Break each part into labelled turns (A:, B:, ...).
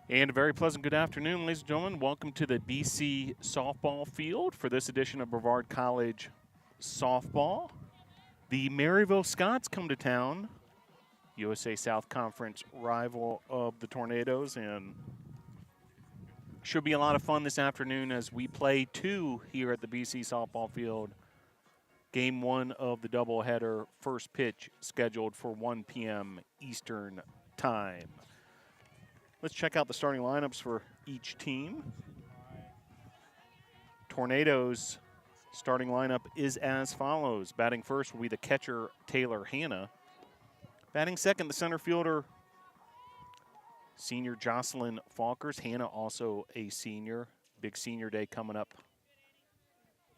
A: And a very pleasant good afternoon, ladies and gentlemen. Welcome to the BC softball field for this edition of Brevard College softball. The Maryville Scots come to town, USA South Conference rival of the Tornadoes, and should be a lot of fun this afternoon as we play two here at the BC softball field. Game one of the doubleheader, first pitch scheduled for 1 p.m. Eastern Time. Let's check out the starting lineups for each team. Tornadoes starting lineup is as follows. Batting first will be the catcher, Taylor Hanna. Batting second, the center fielder, senior Jocelyn Falkers. Hanna also a senior. Big senior day coming up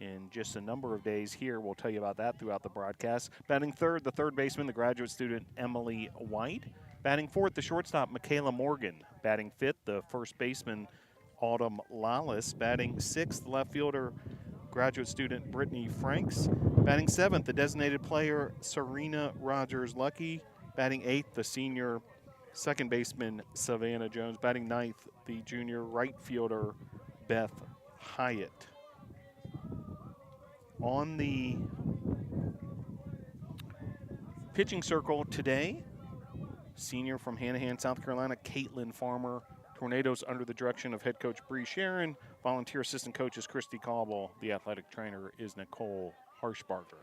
A: in just a number of days here. We'll tell you about that throughout the broadcast. Batting third, the third baseman, the graduate student, Emily White. Batting fourth, the shortstop, Michaela Morgan. Batting fifth, the first baseman, Autumn Lawless. Batting sixth, left fielder, graduate student, Brittany Franks. Batting seventh, the designated player, Serena Rogers-Lucky. Batting eighth, the senior second baseman, Savannah Jones. Batting ninth, the junior right fielder, Beth Hyatt. On the pitching circle today, senior from Hanahan, South Carolina, Caitlin Farmer. Tornadoes under the direction of head coach Bree Sharon. Volunteer assistant coach is Christy Cauble. The athletic trainer is Nicole Harshbarger.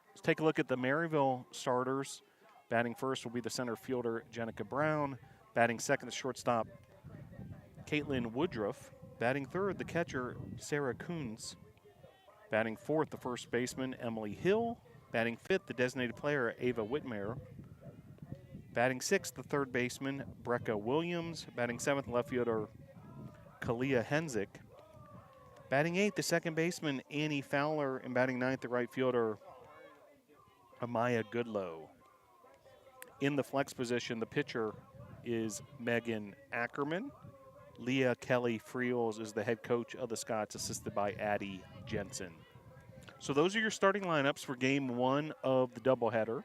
A: Let's take a look at the Maryville starters. Batting first will be the center fielder, Jenica Brown. Batting second, the shortstop, Caitlin Woodruff. Batting third, the catcher, Sarah Coons. Batting fourth, the first baseman, Emily Hill. Batting fifth, the designated player, Ava Whitmire. Batting sixth, the third baseman, Brecca Williams. Batting seventh, left fielder, Kalia Henzik. Batting eighth, the second baseman, Annie Fowler. And batting ninth, the right fielder, Amaya Goodlow. In the flex position, the pitcher is Megan Ackerman. Leah Kelly Friels is the head coach of the Scots, assisted by Addie Jensen. So those are your starting lineups for game one of the doubleheader.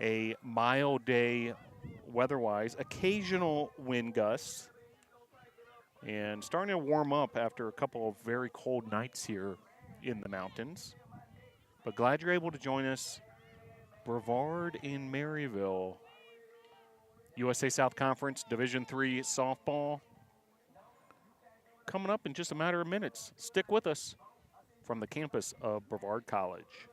A: A mild day weather-wise, occasional wind gusts, and starting to warm up after a couple of very cold nights here in the mountains. But glad you're able to join us. Brevard in Maryville, USA South Conference Division III softball. Coming up in just a matter of minutes. Stick with us from the campus of Brevard College.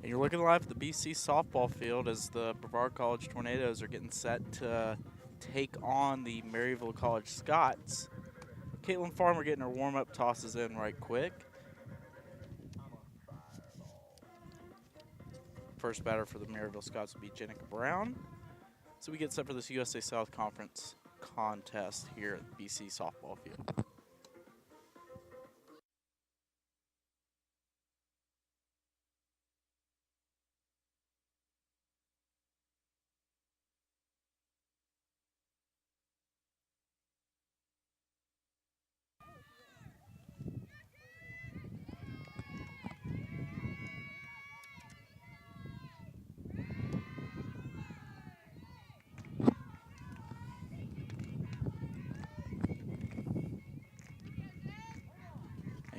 B: And you're looking live at the BC softball field as the Brevard College Tornadoes are getting set to take on the Maryville College Scots. Caitlin Farmer getting her warm-up tosses in right quick. First batter for the Maryville Scots will be Jenica Brown. So we get set for this USA South Conference contest here at BC softball field.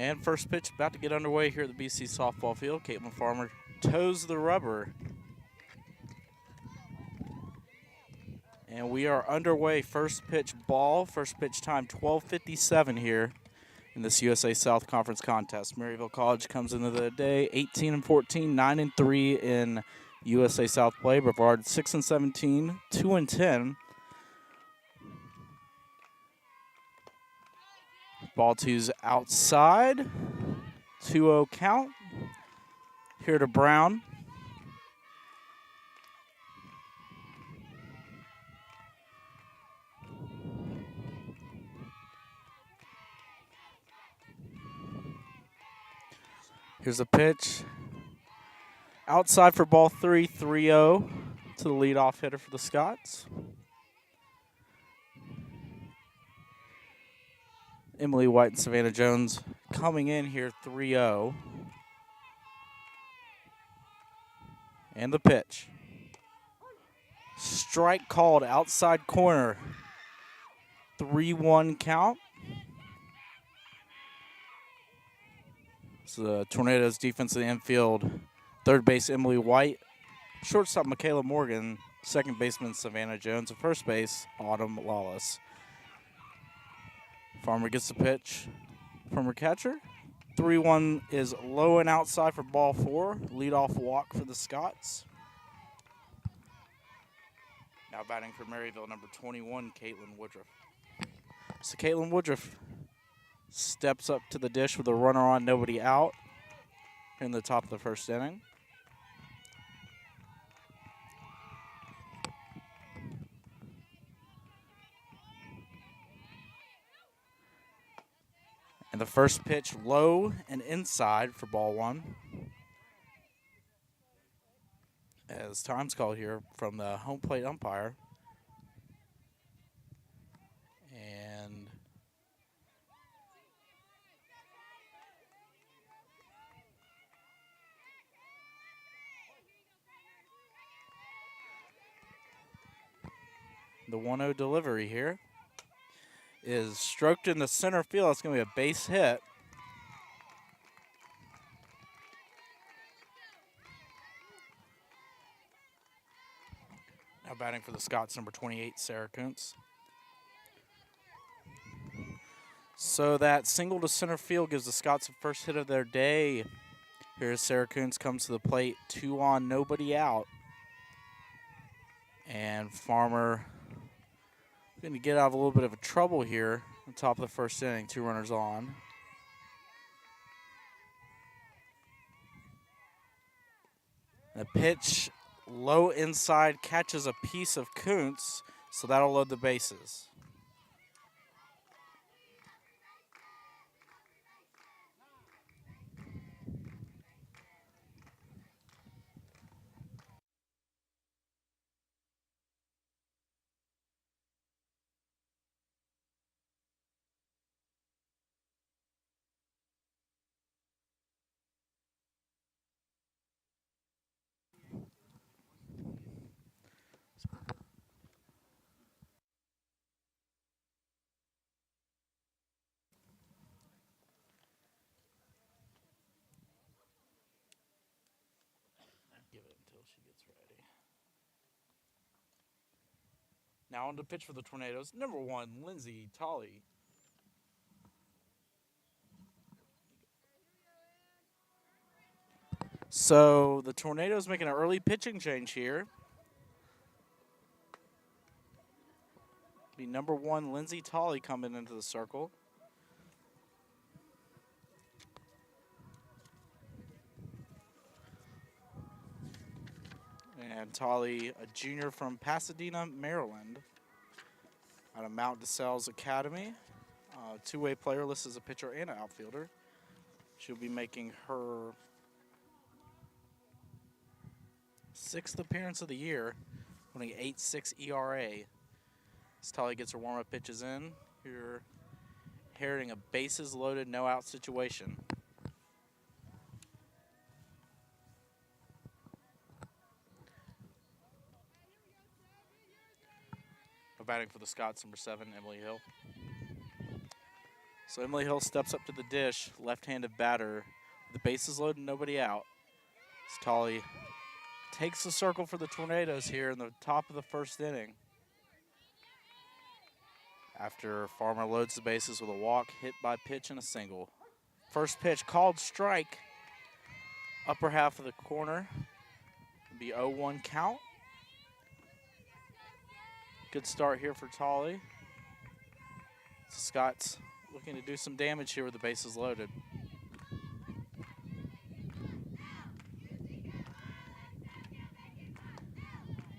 B: And first pitch about to get underway here at the BC softball field. Caitlin Farmer toes the rubber. And we are underway. First pitch ball. First pitch time 12:57 here in this USA South Conference contest. Maryville College comes into the day 18-14, 9-3 in USA South play. Brevard 6-17, 2-10. Ball two's outside. 2-0 count. Here to Brown. Here's a pitch. Outside for ball three, 3-0 to the leadoff hitter for the Scots. Emily White and Savannah Jones coming in here 3-0. And the pitch. Strike called outside corner. 3-1 count. So the Tornadoes defense in the infield. Third base Emily White. Shortstop Michaela Morgan. Second baseman Savannah Jones. And first base Autumn Lawless. Farmer gets the pitch from her catcher. 3-1 is low and outside for ball four. Leadoff walk for the Scots. Now batting for Maryville, number 21, Caitlin Woodruff. So Caitlin Woodruff steps up to the dish with a runner on, nobody out in the top of the first inning. And the first pitch low and inside for ball one. As time's called here from the home plate umpire. And the 1-0 delivery here is stroked in the center field. It's going to be a base hit. Now batting for the Scots, number 28, Sarah Kuntz. So that single to center field gives the Scots the first hit of their day. Here's Sarah Kuntz comes to the plate, 2 on, nobody out. And Farmer going to get out of a little bit of a trouble here on top of the first inning, 2 runners on. The pitch low inside catches a piece of Kuntz, so that'll load the bases. Give it until she gets ready. Now on to pitch for the Tornadoes. Number 1, Lindsay Tolley. So the Tornadoes making an early pitching change here. Be number 1, Lindsay Tolley coming into the circle. And Tolley, a junior from Pasadena, Maryland, out of Mount DeSales Academy. Two-way player listed as a pitcher and an outfielder. She'll be making her 6th appearance of the year, winning 8.6 ERA. As Tolley gets her warm-up pitches in, you're inheriting a bases-loaded, no-out situation. Batting for the Scots, number 7, Emily Hill. So Emily Hill steps up to the dish, left-handed batter. The bases loaded, nobody out. As Tolley takes the circle for the Tornadoes here in the top of the first inning. After Farmer loads the bases with a walk, hit by pitch, and a single. First pitch called strike. Upper half of the corner. It'll be 0-1 count. Good start here for Tolley. Scott's looking to do some damage here with the bases loaded.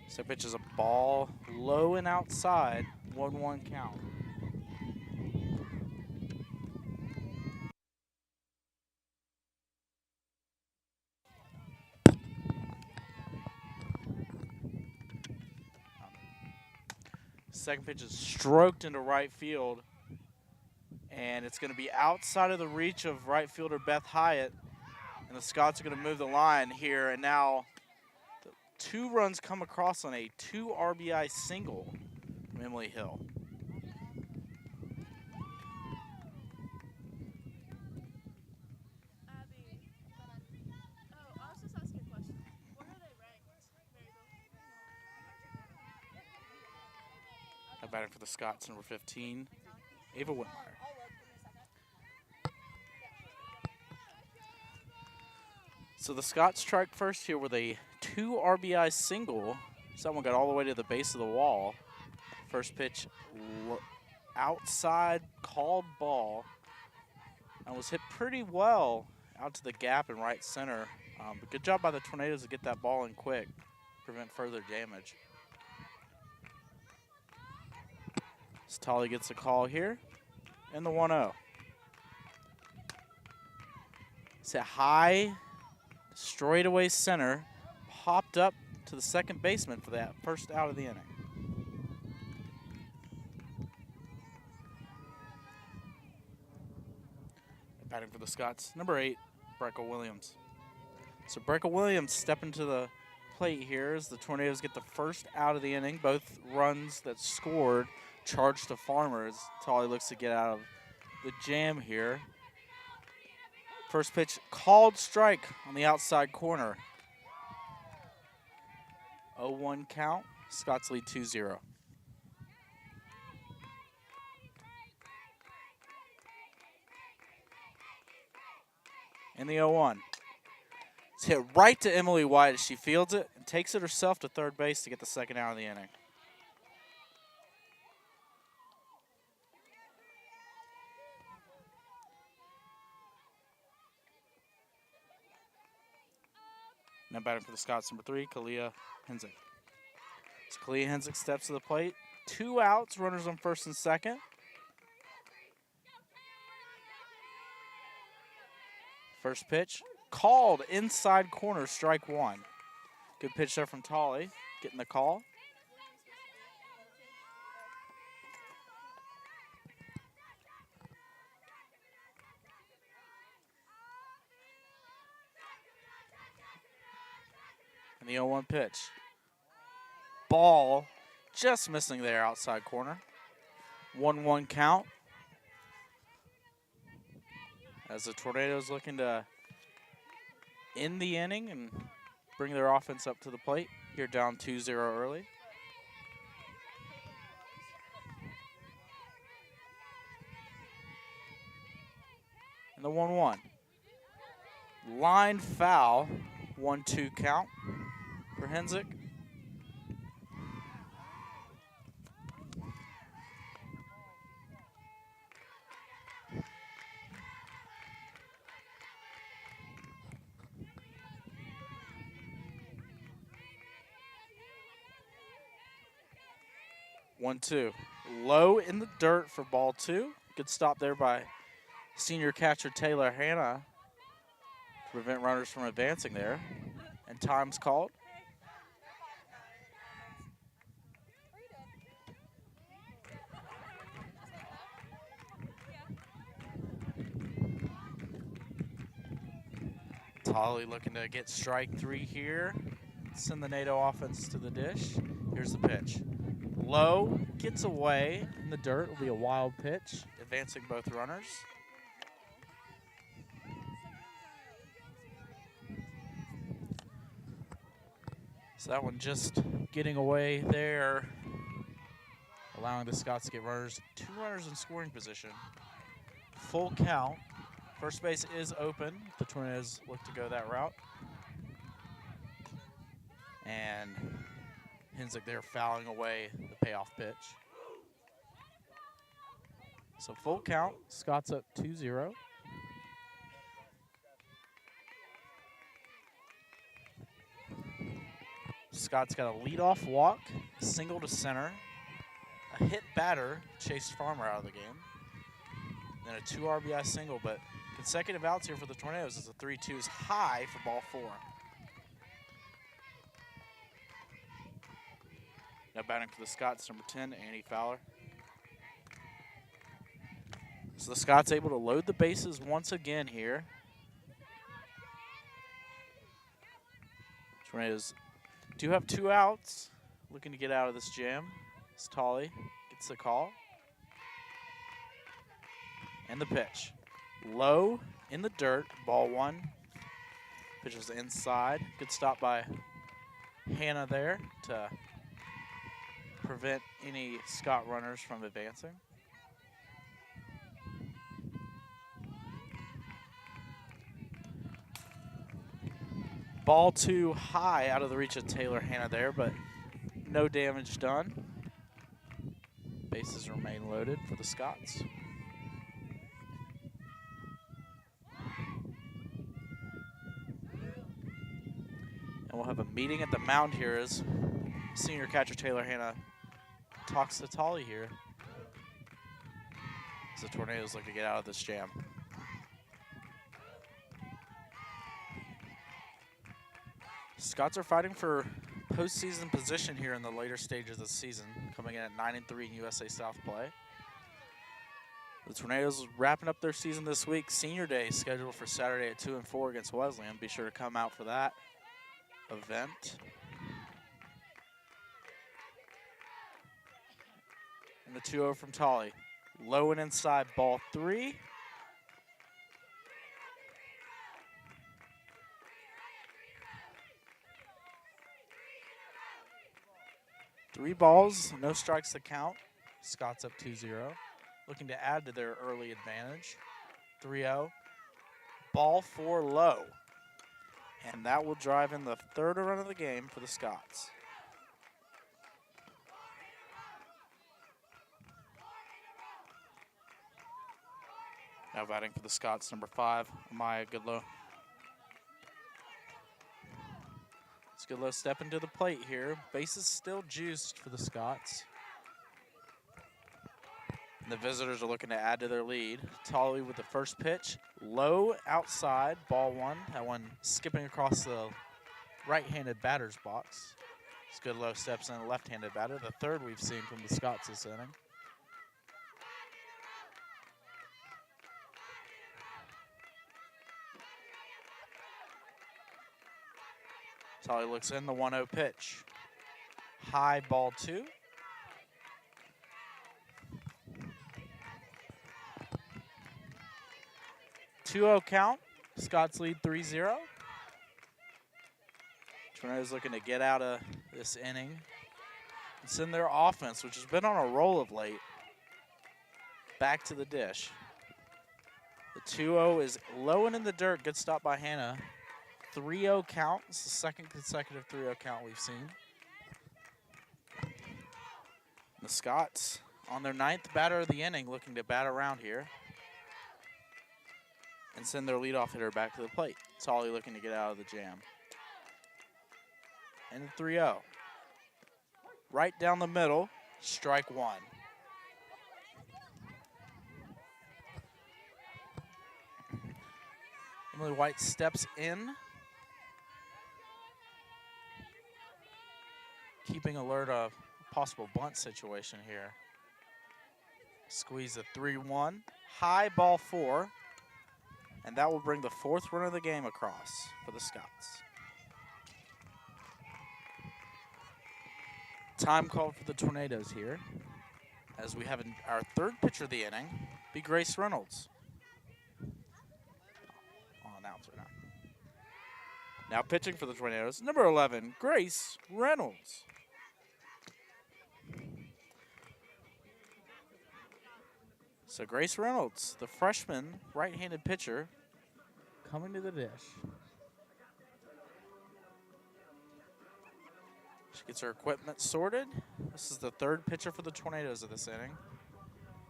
B: So pitch is a ball low and outside, 1-1 count. Second pitch is stroked into right field, and it's going to be outside of the reach of right fielder Beth Hyatt, and the Scots are going to move the line here, and now 2 runs come across on a 2 RBI single from Emily Hill. Batting for the Scots, number 15, Ava Whitmire. So the Scots strike first here with a 2 RBI single. Someone got all the way to the base of the wall. First pitch outside, called ball, and was hit pretty well out to the gap in right center. But good job by the Tornadoes to get that ball in quick, prevent further damage. Tolley gets a call here, and the 1-0. It's a high, straightaway center, popped up to the second baseman for that first out of the inning. Batting for the Scots, number 8, Brecca Williams. So Brecca Williams stepping to the plate here as the Tornadoes get the first out of the inning. Both runs that scored charged to Farmers. Tolley looks to get out of the jam here. First pitch called strike on the outside corner. 0-1 count. Scots lead 2-0. And the 0-1. It's hit right to Emily White as she fields it and takes it herself to third base to get the second out of the inning. Now batting for the Scots, number 3, Kalia Hensick. So Kalia Hensick steps to the plate. 2 outs, runners on first and second. First pitch, called inside corner, strike 1. Good pitch there from Tolley, getting the call. And the 0-1 pitch. Ball just missing there outside corner. 1-1 count. As the Tornadoes looking to end the inning and bring their offense up to the plate. Here down 2-0 early. And the 1-1. Line foul 1-2 count for Hensick. One, two. Low in the dirt for ball 2. Good stop there by senior catcher Taylor Hanna to prevent runners from advancing there. And time's called. Tolley looking to get strike 3 here. Send the NATO offense to the dish. Here's the pitch. Low, gets away in the dirt. Will be a wild pitch, advancing both runners. So that one just getting away there, allowing the Scots to get runners. 2 runners in scoring position. Full count. First base is open. The Tornadoes look to go that route. And Hensick there fouling away the payoff pitch. So full count. Scots up 2-0. Scott's got a leadoff walk, a single to center, a hit batter, chased Farmer out of the game, then a 2 RBI single, but consecutive outs here for the Tornadoes as the 3-2 is high for ball 4. Now batting for the Scots, number 10, Annie Fowler. So the Scots able to load the bases once again here. Tornadoes do have 2 outs. Looking to get out of this jam. As Tolley gets the call. And the pitch. Low in the dirt, ball 1. Pitch was inside. Good stop by Hanna there to prevent any Scott runners from advancing. Ball 2 high out of the reach of Taylor Hanna there, but no damage done. Bases remain loaded for the Scots. And we'll have a meeting at the mound here as senior catcher Taylor Hanna talks to Tolley here as the Tornadoes look to get out of this jam. Scots are fighting for postseason position here in the later stages of the season, coming in at 9-3 in USA South play. The Tornadoes wrapping up their season this week. Senior Day scheduled for Saturday at 2-4 against Wesleyan. Be sure to come out for that event. And the 2-0 from Tolley. Low and inside, ball 3. Three balls, no strikes to count. Scots up 2-0. Looking to add to their early advantage. 3-0. Ball 4 low. And that will drive in the 3rd run of the game for the Scots. Now batting for the Scots, number 5, Amaya Goodlow. Goodlow stepping to the plate here. Bases still juiced for the Scots. And the visitors are looking to add to their lead. Tolley with the first pitch. Low outside, ball 1. That one skipping across the right-handed batter's box. As Goodlow steps in, a left-handed batter. The 3rd we've seen from the Scots this inning. Tolley looks in, the 1-0 pitch. High, ball 2. Two-0 count. Scots lead 3-0. Tornadoes looking to get out of this inning and send their offense, which has been on a roll of late, back to the dish. The 2-0 is low and in the dirt. Good stop by Hanna 3-0 count. It's the second consecutive 3-0 count we've seen. The Scots on their 9th batter of the inning, looking to bat around here and send their leadoff hitter back to the plate. Solly looking to get out of the jam. And 3-0. Right down the middle, strike one. Emily White steps in, keeping alert of a possible bunt situation here. Squeeze a 3-1, high ball 4, and that will bring the 4th run of the game across for the Scots. Time called for the Tornadoes here, as we have our 3rd pitcher of the inning be Grace Reynolds. Announcer now. Now pitching for the Tornadoes, number 11, Grace Reynolds. So Grace Reynolds, the freshman right-handed pitcher, coming to the dish. She gets her equipment sorted. This is the 3rd pitcher for the Tornadoes of this inning.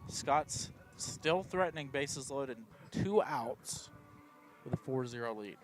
B: Scott's still threatening bases loaded, 2 outs with a 4-0 lead.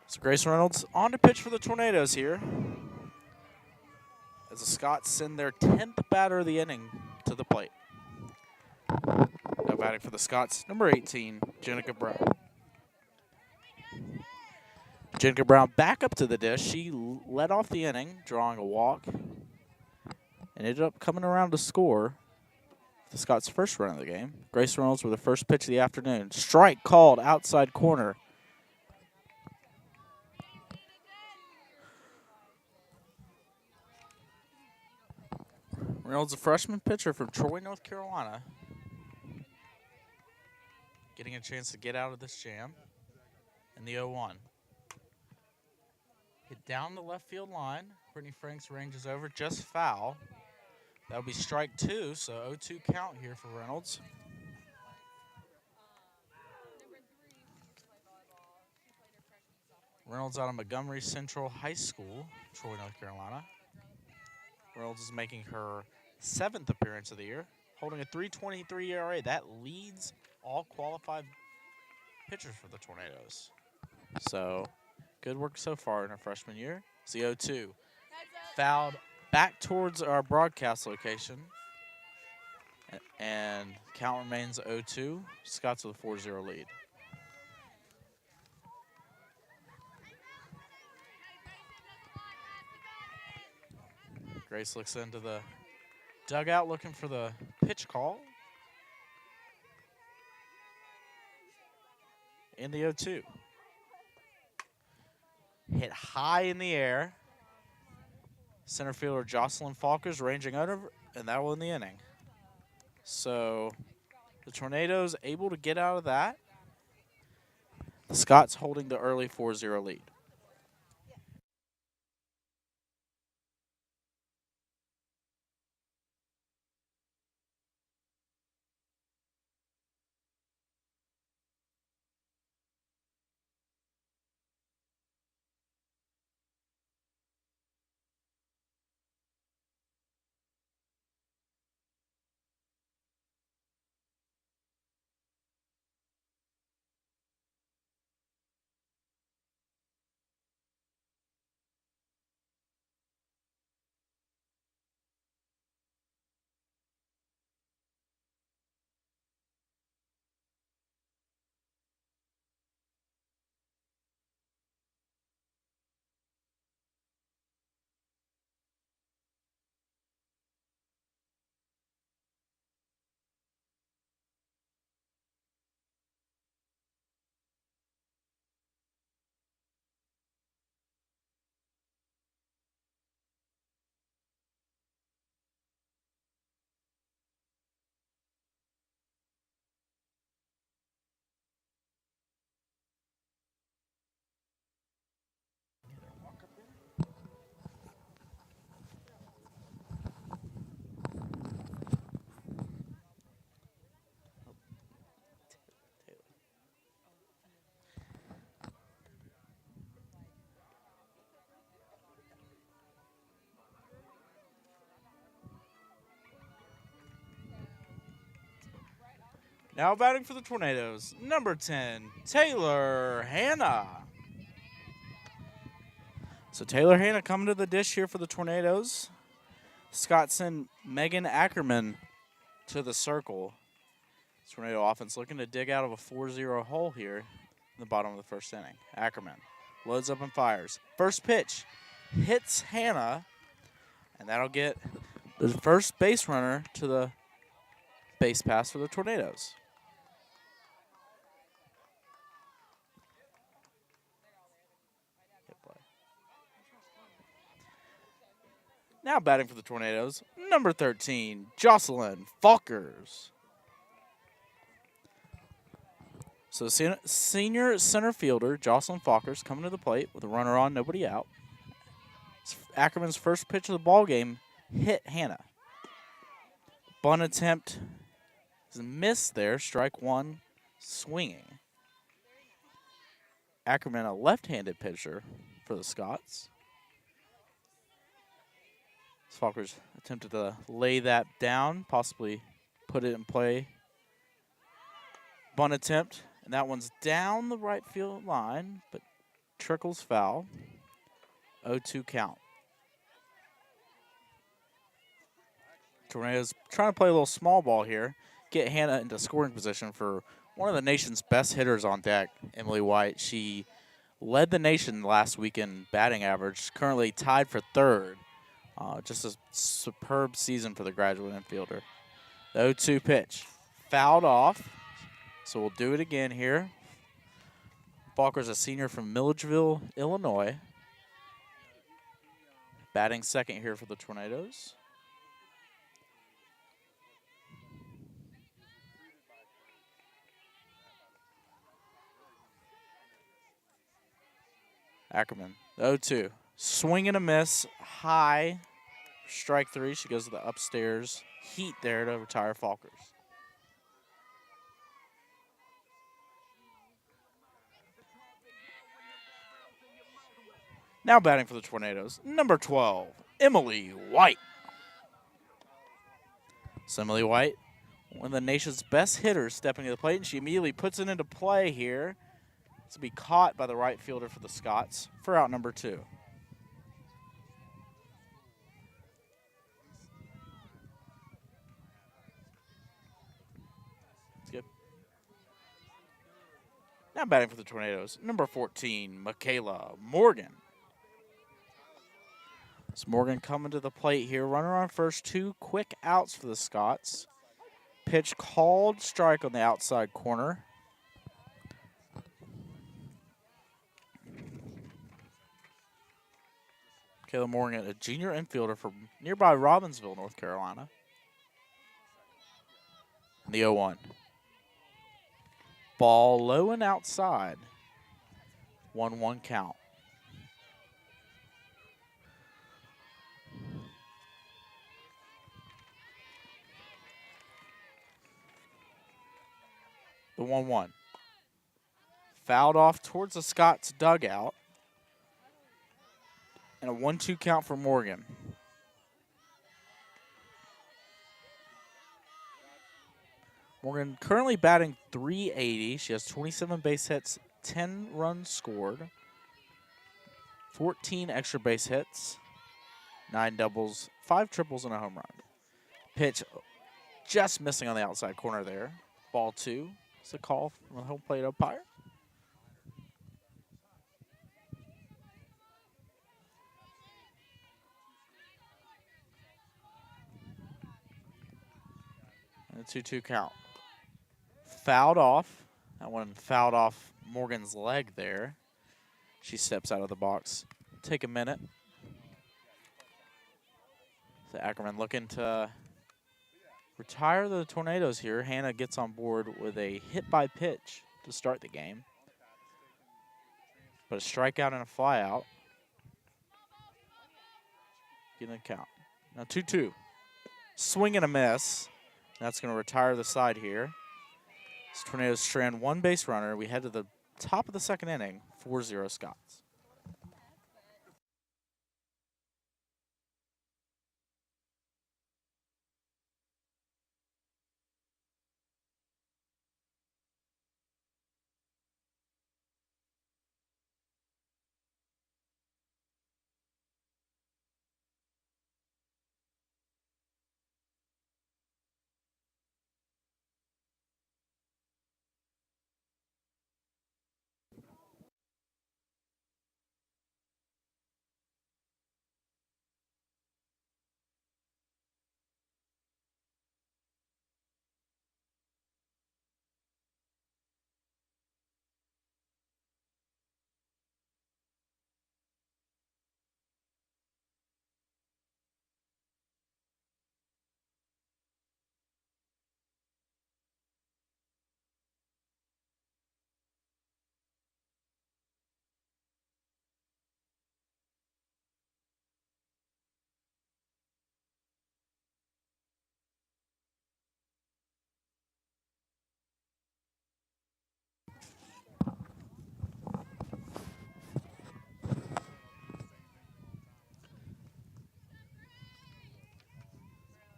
B: So Grace Reynolds on to pitch for the Tornadoes here, as the Scots send their 10th batter of the inning to the plate. Now batting for the Scots, number 18, Jenica Brown. Jenica Brown back up to the dish. She led off the inning, drawing a walk, and ended up coming around to score the Scots' first run of the game. Grace Reynolds with the first pitch of the afternoon. Strike called outside corner. Reynolds, a freshman pitcher from Troy, North Carolina, getting a chance to get out of this jam in the 0-1. Hit down the left field line. Brittany Franks ranges over, just foul. That would be strike 2, so 0-2 count here for Reynolds. Reynolds out of Montgomery Central High School, Troy, North Carolina. Reynolds is making her 7th appearance of the year, holding a 3.23 ERA. That leads all qualified pitchers for the Tornadoes. So, good work so far in her freshman year. It's the 0-2. Fouled back towards our broadcast location, and count remains 0-2. Scots with a 4-0 lead. Grace looks into the dugout looking for the pitch call. In the 0-2. Hit high in the air. Center fielder Jocelyn Falkers ranging under, and that will end the inning. So the Tornadoes able to get out of that. The Scots holding the early 4-0 lead. Now batting for the Tornadoes, number 10, Taylor Hanna. So Taylor Hanna coming to the dish here for the Tornadoes. Scott sent Megan Ackerman to the circle. Tornado offense looking to dig out of a 4-0 hole here in the bottom of the first inning. Ackerman loads up and fires. First pitch hits Hanna, and that'll get the first base runner to the base pass for the Tornadoes. Now batting for the Tornadoes, number 13, Jocelyn Falkers. So senior center fielder Jocelyn Falkers coming to the plate with a runner on, nobody out. Ackerman's first pitch of the ball game hit Hanna. Bunt attempt is missed there, strike one, swinging. Ackerman, a left-handed pitcher for the Scots. Falkers attempted to lay that down, possibly put it in play. Bunt attempt, and that one's down the right field line, but trickles foul. 0-2 count. Tornadoes trying to play a little small ball here, get Hanna into scoring position for one of the nation's best hitters on deck, Emily White. She led the nation last week in batting average, currently tied for third. Just a superb season for the graduate infielder. The 0-2 pitch, fouled off, so we'll do it again here. Falker's a senior from Maryville, Illinois. Batting second here for the Tornadoes. Ackerman, the 0-2. Swing and a miss, high, strike three. She goes to the upstairs heat there to retire Falkers. Now batting for the Tornadoes, number 12, Emily White. So Emily White, one of the nation's best hitters, stepping to the plate, and she immediately puts it into play here to be caught by the right fielder for the Scots for out number 2. Now batting for the Tornadoes, number 14, Michaela Morgan. So Morgan coming to the plate here. Runner on first, 2 quick outs for the Scots. Pitch called, strike on the outside corner. Michaela Morgan, a junior infielder from nearby Robbinsville, North Carolina. And the 0-1. Ball low and outside. 1-1 count. The 1-1. Fouled off towards the Scots dugout. And a 1-2 count for Morgan. Morgan currently batting .380. She has 27 base hits, 10 runs scored, 14 extra base hits, 9 doubles, 5 triples, and a home run. Pitch just missing on the outside corner there. Ball 2. It's a call from the home plate umpire. And a 2-2 count. Fouled off. That one fouled off Morgan's leg there. She steps out of the box. Take a minute. So Ackerman looking to retire the Tornadoes here. Hanna gets on board with a hit by pitch to start the game. But a strikeout and a flyout. Getting a count. Now 2-2. Swing and a miss. That's going to retire the side here. This Tornadoes strand 1 base runner. We head to the top of the second inning, 4-0 Scots.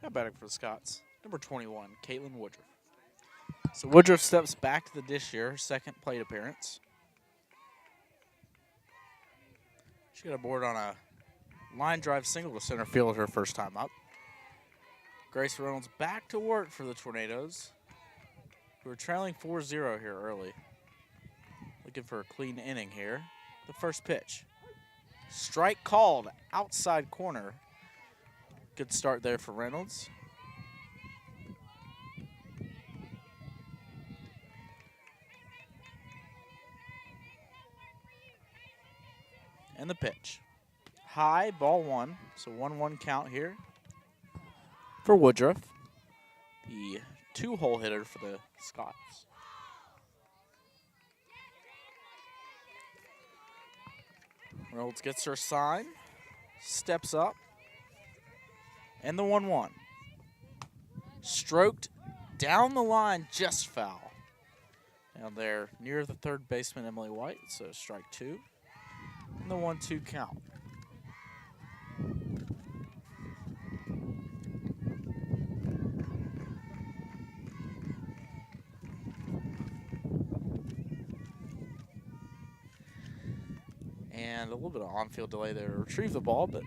B: Now batting for the Scots, number 21, Caitlin Woodruff. So Woodruff steps back to the dish here, her second plate appearance. She got aboard on a line drive single to center field her first time up. Grace Reynolds back to work for the Tornadoes, who are trailing 4-0 here early. Looking for a clean inning here. The first pitch. Strike called, outside corner. Good start there for Reynolds. And the pitch. High, ball one. So 1-1 count here for Woodruff, the two-hole hitter for the Scots. Reynolds gets her sign, steps up, and the 1-1. Stroked down the line, just foul. Down there near the third baseman, Emily White, so strike two. And the 1-2 count. And a little bit of on-field delay there to retrieve the ball, but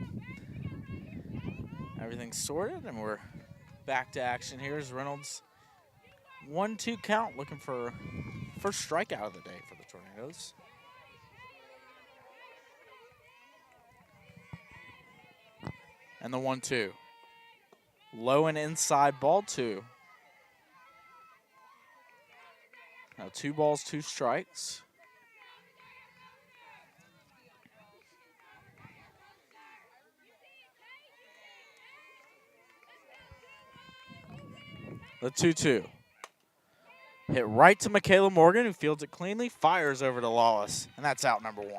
B: everything's sorted, and we're back to action here as Reynolds 1-2 count, looking for first strikeout of the day for the Tornadoes. And the 1-2. Low and inside, ball two. Now 2 balls, 2 strikes. The 2-2. Hit right to Michaela Morgan, who fields it cleanly, fires over to Lawless, and that's out number 1.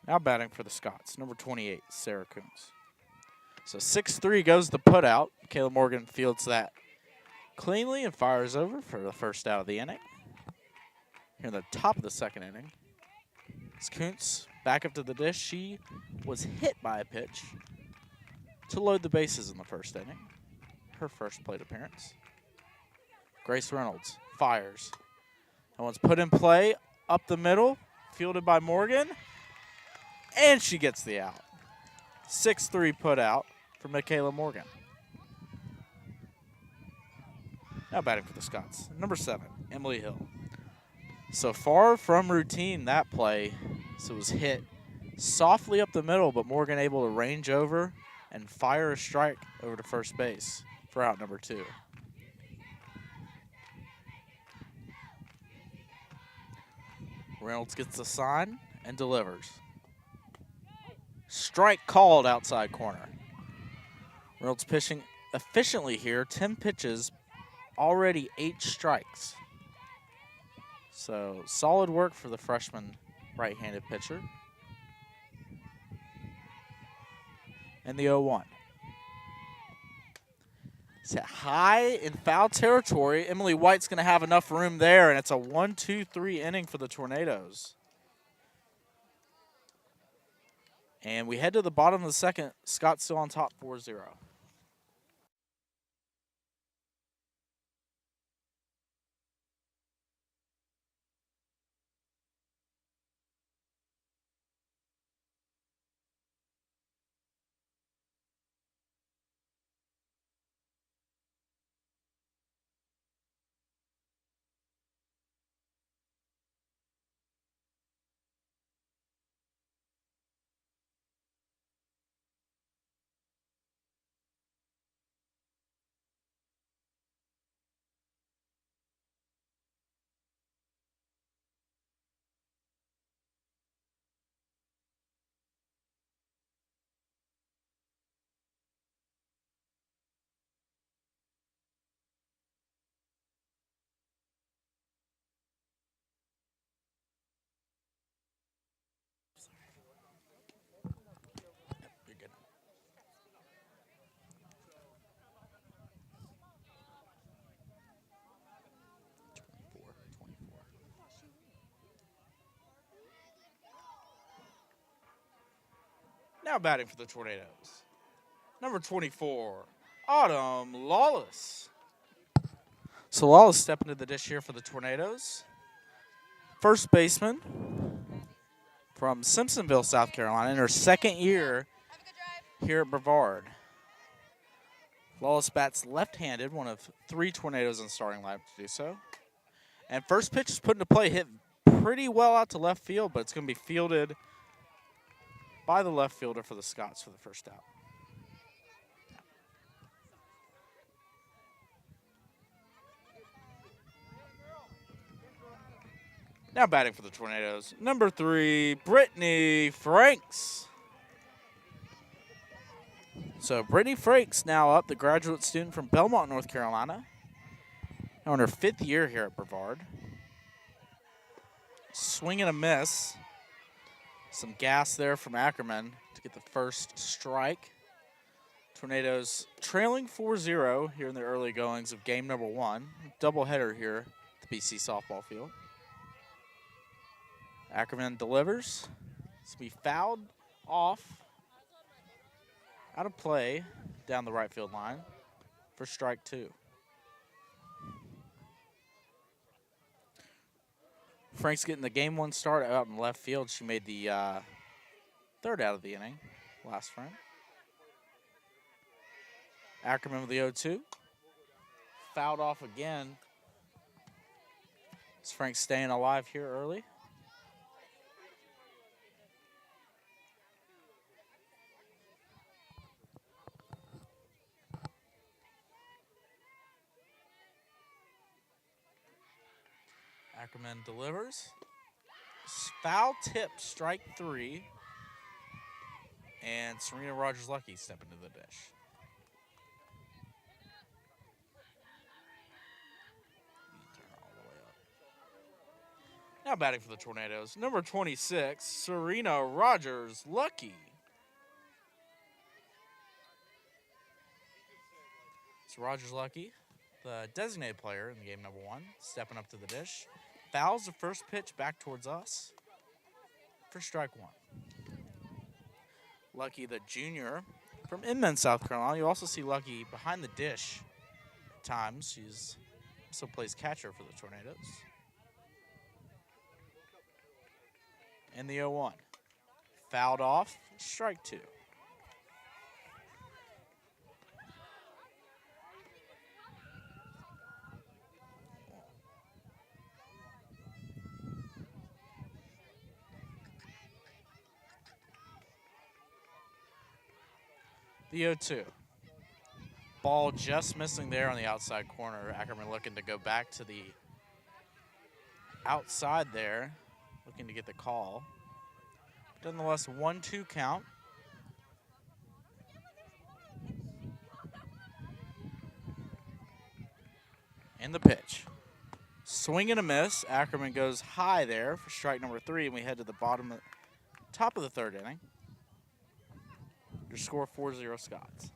B: Now batting for the Scots, number 28, Sarah Coons. So 6-3 goes the putout. Michaela Morgan fields that cleanly and fires over for the first out of the inning. Here in the top of the second inning, as Kuntz back up to the dish. She was hit by a pitch to load the bases in the first inning. Her first plate appearance. Grace Reynolds fires. That one's put in play up the middle, fielded by Morgan, and she gets the out. 6-3 put out for Michaela Morgan. Now batting for the Scots, number 7, Emily Hill. So far from routine that play, so it was hit softly up the middle, but Morgan able to range over and fire a strike over to first base for out number 2. Reynolds gets the sign and delivers. Strike called, outside corner. Reynolds pitching efficiently here, 10 pitches, already 8 strikes. So solid work for the freshman right-handed pitcher. And the 0-1. It's high in foul territory. Emily White's going to have enough room there, and it's a 1-2-3 inning for the Tornadoes. And we head to the bottom of the second. Scott still on top, 4-0. Now batting for the Tornadoes, number 24, Autumn Lawless. So Lawless stepping to the dish here for the Tornadoes. First baseman from Simpsonville, South Carolina, in her second year here at Brevard. Lawless bats left-handed, one of 3 Tornadoes in the starting lineup to do so. And first pitch is put into play, hit pretty well out to left field, but it's going to be fielded by the left fielder for the Scots for the first out. Now batting for the Tornadoes, number 3, Brittany Franks. So Brittany Franks now up, the graduate student from Belmont, North Carolina. Now in her 5th year here at Brevard. Swing and a miss. Some gas there from Ackerman to get the first strike. Tornadoes trailing 4-0 here in the early goings of game number 1. Doubleheader here at the BC softball field. Ackerman delivers. It's to be fouled off, out of play down the right field line for strike 2. Frank's getting the game 1 start out in left field. She made the 3rd out of the inning last frame. Ackerman with the 0-2. Fouled off again. Is Frank staying alive here early? Ackerman delivers. Foul tip, strike 3. And Serena Rogers-Lucky stepping to the dish. Now batting for the Tornadoes, number 26, Serena Rogers-Lucky. It's Rogers-Lucky, the designated player in game number 1, stepping up to the dish. Fouls the first pitch back towards us for strike 1. Lucky, the junior from Inman, South Carolina. You also see Lucky behind the dish at times. She's also plays catcher for the Tornadoes. And the 0-1. Fouled off, strike 2. The 0-2. Ball just missing there on the outside corner. Ackerman looking to go back to the outside there, looking to get the call. But nonetheless, 1-2 count. And the pitch. Swing and a miss. Ackerman goes high there for strike number 3, and we head to the top of the 3rd inning. Your score 4-0 Scots.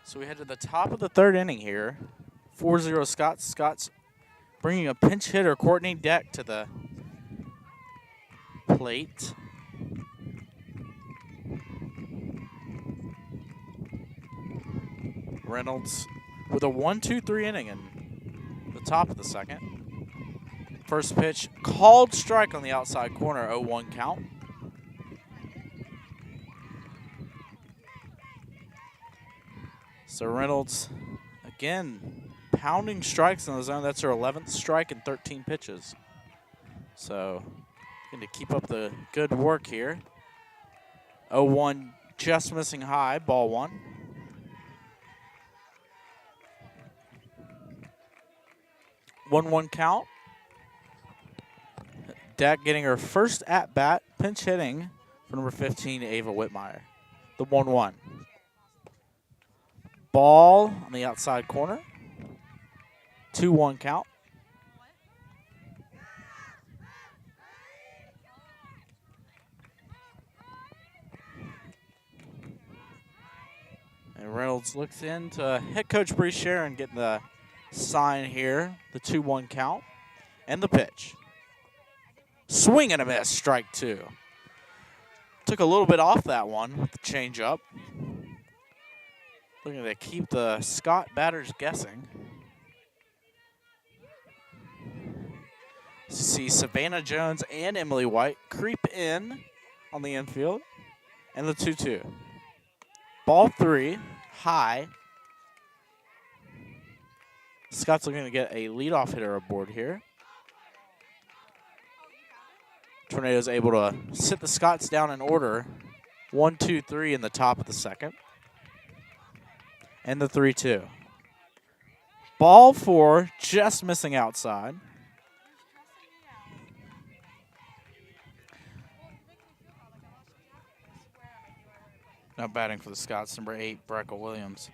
B: So we head to the top of the 3rd inning here. 4-0 Scots. Scots bringing a pinch hitter, Courtney Deck, to the plate. Reynolds with a 1-2-3 inning in the top of the 2nd. First pitch, called strike on the outside corner, 0-1 count. So Reynolds, again, pounding strikes in the zone. That's her 11th strike in 13 pitches. So going to keep up the good work here. 0-1, just missing high, ball one. One count. Deck getting her first at-bat, pinch hitting for number 15, Ava Whitmire. The 1-1. Ball on the outside corner. 2-1 count. And Reynolds looks in to head coach Bree Sharon getting the sign here. The 2-1 count. And the pitch. Swing and a miss, strike two. Took a little bit off that one with the changeup. Looking to keep the Scott batters guessing. See Savannah Jones and Emily White creep in on the infield. And the 2-2. Ball three, high. Scott's looking to get a leadoff hitter aboard here. Tornado's able to sit the Scots down in order. 1, 2, 3 in the top of the second. And the 3-2. Ball four, just missing outside. Now batting for the Scots, number 8, Brecca Williams.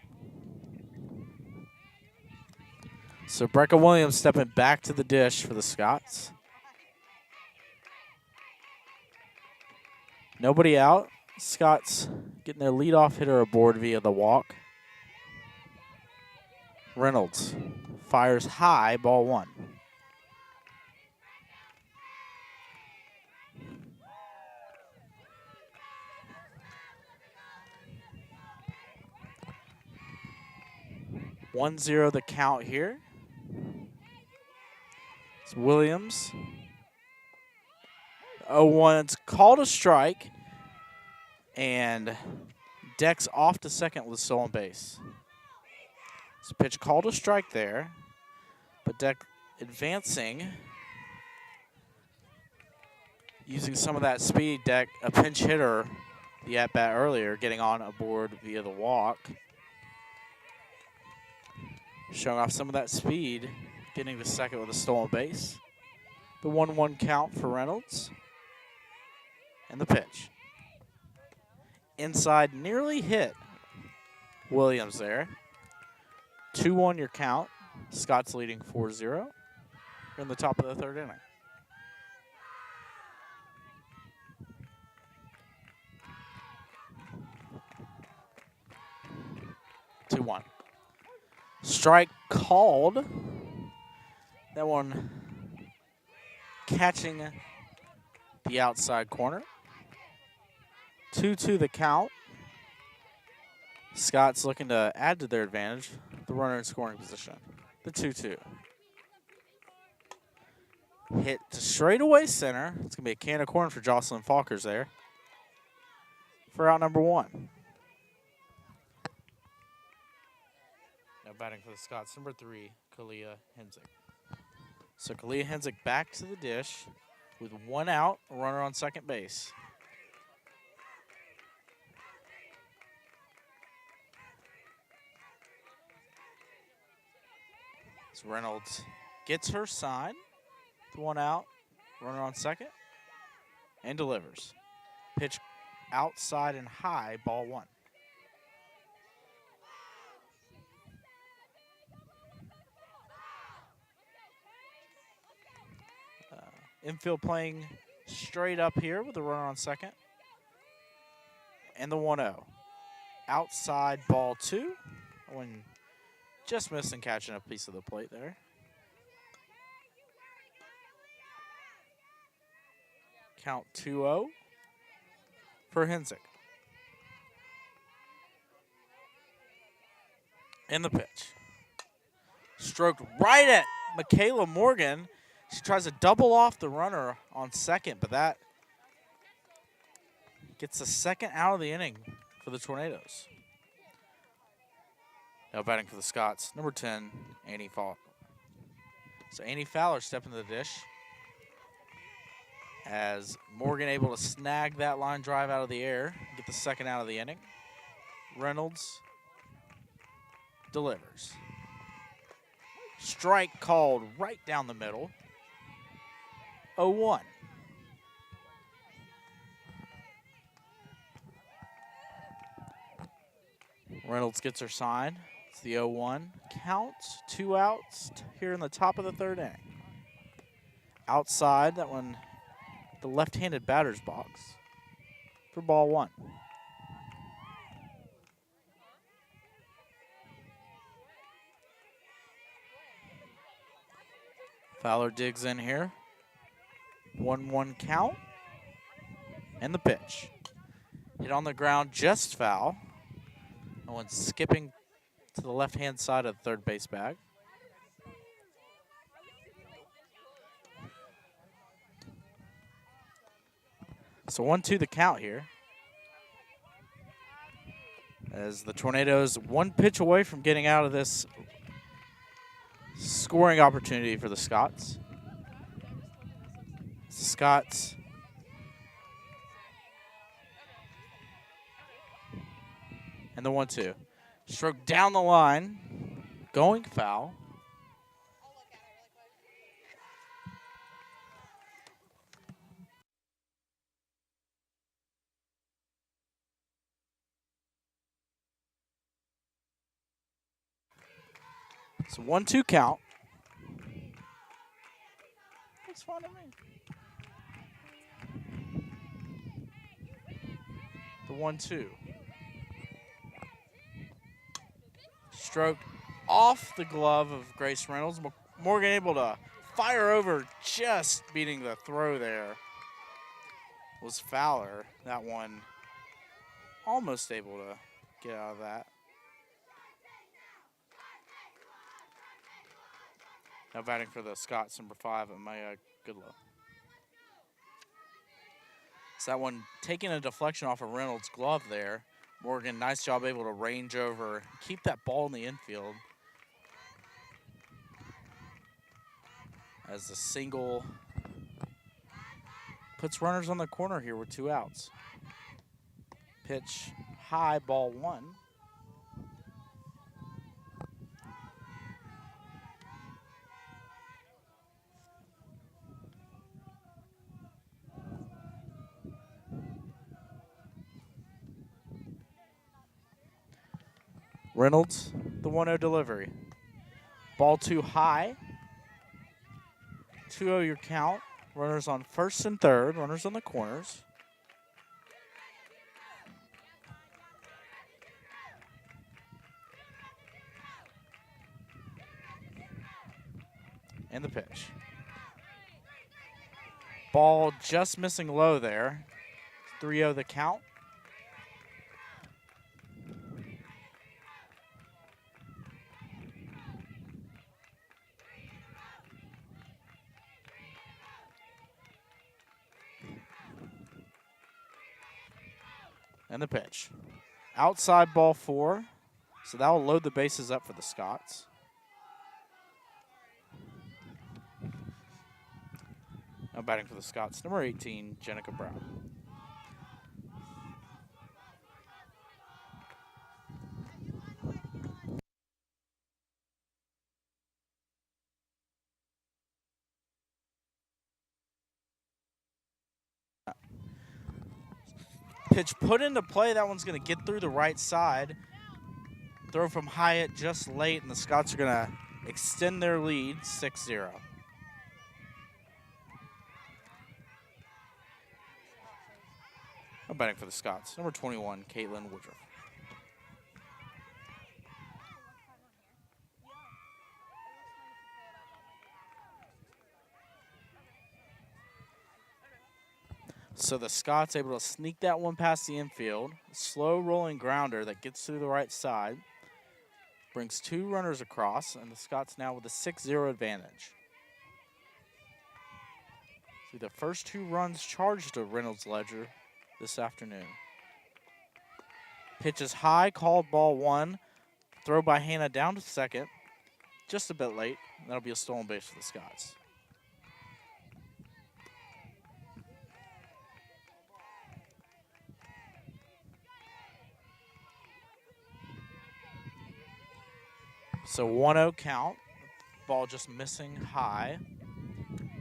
B: So Brecca Williams stepping back to the dish for the Scots. Nobody out. Scots getting their leadoff hitter aboard via the walk. Reynolds fires high, ball one. One zero the count here. It's Williams. 0-1's called a strike. And Deck's off to second with a stolen base. So pitch called a strike there. But Deck advancing. Using some of that speed. Deck, a pinch hitter, the at-bat earlier, getting on aboard via the walk. Showing off some of that speed. Getting to second with a stolen base. The 1-1 count for Reynolds. And the pitch. Inside, nearly hit Williams there. 2-1 your count. Scott's leading 4-0. We're in the top of the third inning. Two one. Strike called. That one catching the outside corner. 2-2 the count. Scott's looking to add to their advantage. The runner in scoring position. The 2-2. Hit to straightaway center. It's going to be a can of corn for Jocelyn Falkers there. For out number one. Now batting for the Scots, number 3, Kalia Hensick. So Kalia Hensick back to the dish with one out, a runner on second base. So Reynolds gets her sign. One out, runner on second, and delivers. Pitch outside and high, ball one. Infield playing straight up here with the runner on second. And the 1-0. Outside, ball two. When just missing catching a piece of the plate there. Count 2-0 for Hensick. And the pitch. Stroked right at Michaela Morgan. She tries to double off the runner on second, but that gets the second out of the inning for the Tornadoes. Now batting for the Scots, number 10, Annie Fowler. So Annie Fowler stepping to the dish as Morgan able to snag that line drive out of the air, get the second out of the inning. Reynolds delivers. Strike called right down the middle. 0-1. Reynolds gets her sign. It's the 0-1 count. 2 outs here in the top of the third inning. Outside, that one, the left-handed batter's box for ball 1. Fowler digs in here. 1-1 count. And the pitch. Hit on the ground, just foul. No one's skipping to the left-hand side of the third base bag. So 1-2 the count here. As the Tornadoes 1 pitch away from getting out of this scoring opportunity for the Scots. Scots and the 1-2. Stroke down the line, going foul. It's a 1-2 count. That's fine to me. The 1-2. Stroke off the glove of Grace Reynolds. Morgan able to fire over, just beating the throw there was Fowler. That one almost able to get out of that. Now batting for the Scots, number 5, Maya Goodlow. So that one taking a deflection off of Reynolds' glove there. Morgan, nice job able to range over, keep that ball in the infield. As the single puts runners on the corner here with 2 outs. Pitch high, ball 1. Reynolds, the 1-0 delivery. Ball 2 high. 2-0 your count. Runners on first and third. Runners on the corners. And the pitch. Ball just missing low there. 3-0 the count. And the pitch. Outside, ball 4. So that will load the bases up for the Scots. Now batting for the Scots, number 18, Jenica Brown. Pitch put into play. That one's going to get through the right side. Throw from Hyatt just late, and the Scots are going to extend their lead 6-0. I'm batting for the Scots. Number 21, Caitlin Woodruff. So the Scots able to sneak that one past the infield. Slow rolling grounder that gets through the right side. Brings 2 runners across, and the Scots now with a 6-0 advantage. See the first 2 runs charged to Reynolds Ledger this afternoon. Pitch is high, called ball 1. Throw by Hannah down to second. Just a bit late. That'll be a stolen base for the Scots. So 1-0 count. Ball just missing high.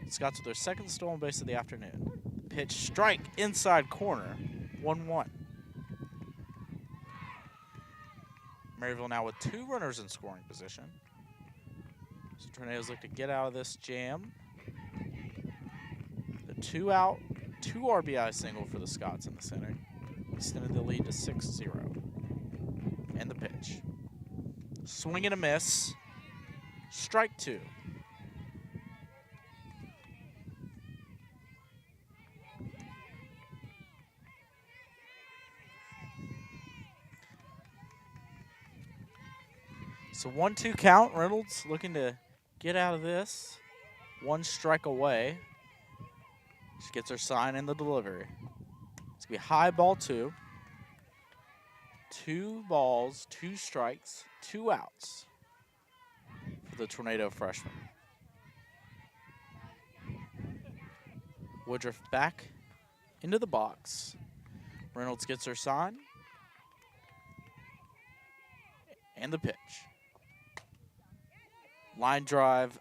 B: Scots with their second stolen base of the afternoon. Pitch strike inside corner. 1-1. Maryville now with 2 runners in scoring position. So Tornadoes look to get out of this jam. The 2 out, 2 RBI single for the Scots in the center. Extended the lead to 6-0. And the pitch. Swing and a miss. Strike 2. So 1-2 count. Reynolds looking to get out of this. 1 strike away. She gets her sign in the delivery. It's going to be high ball 2. 2 balls, 2 strikes, 2 outs for the Tornado freshman. Woodruff back into the box. Reynolds gets her sign. And the pitch. Line drive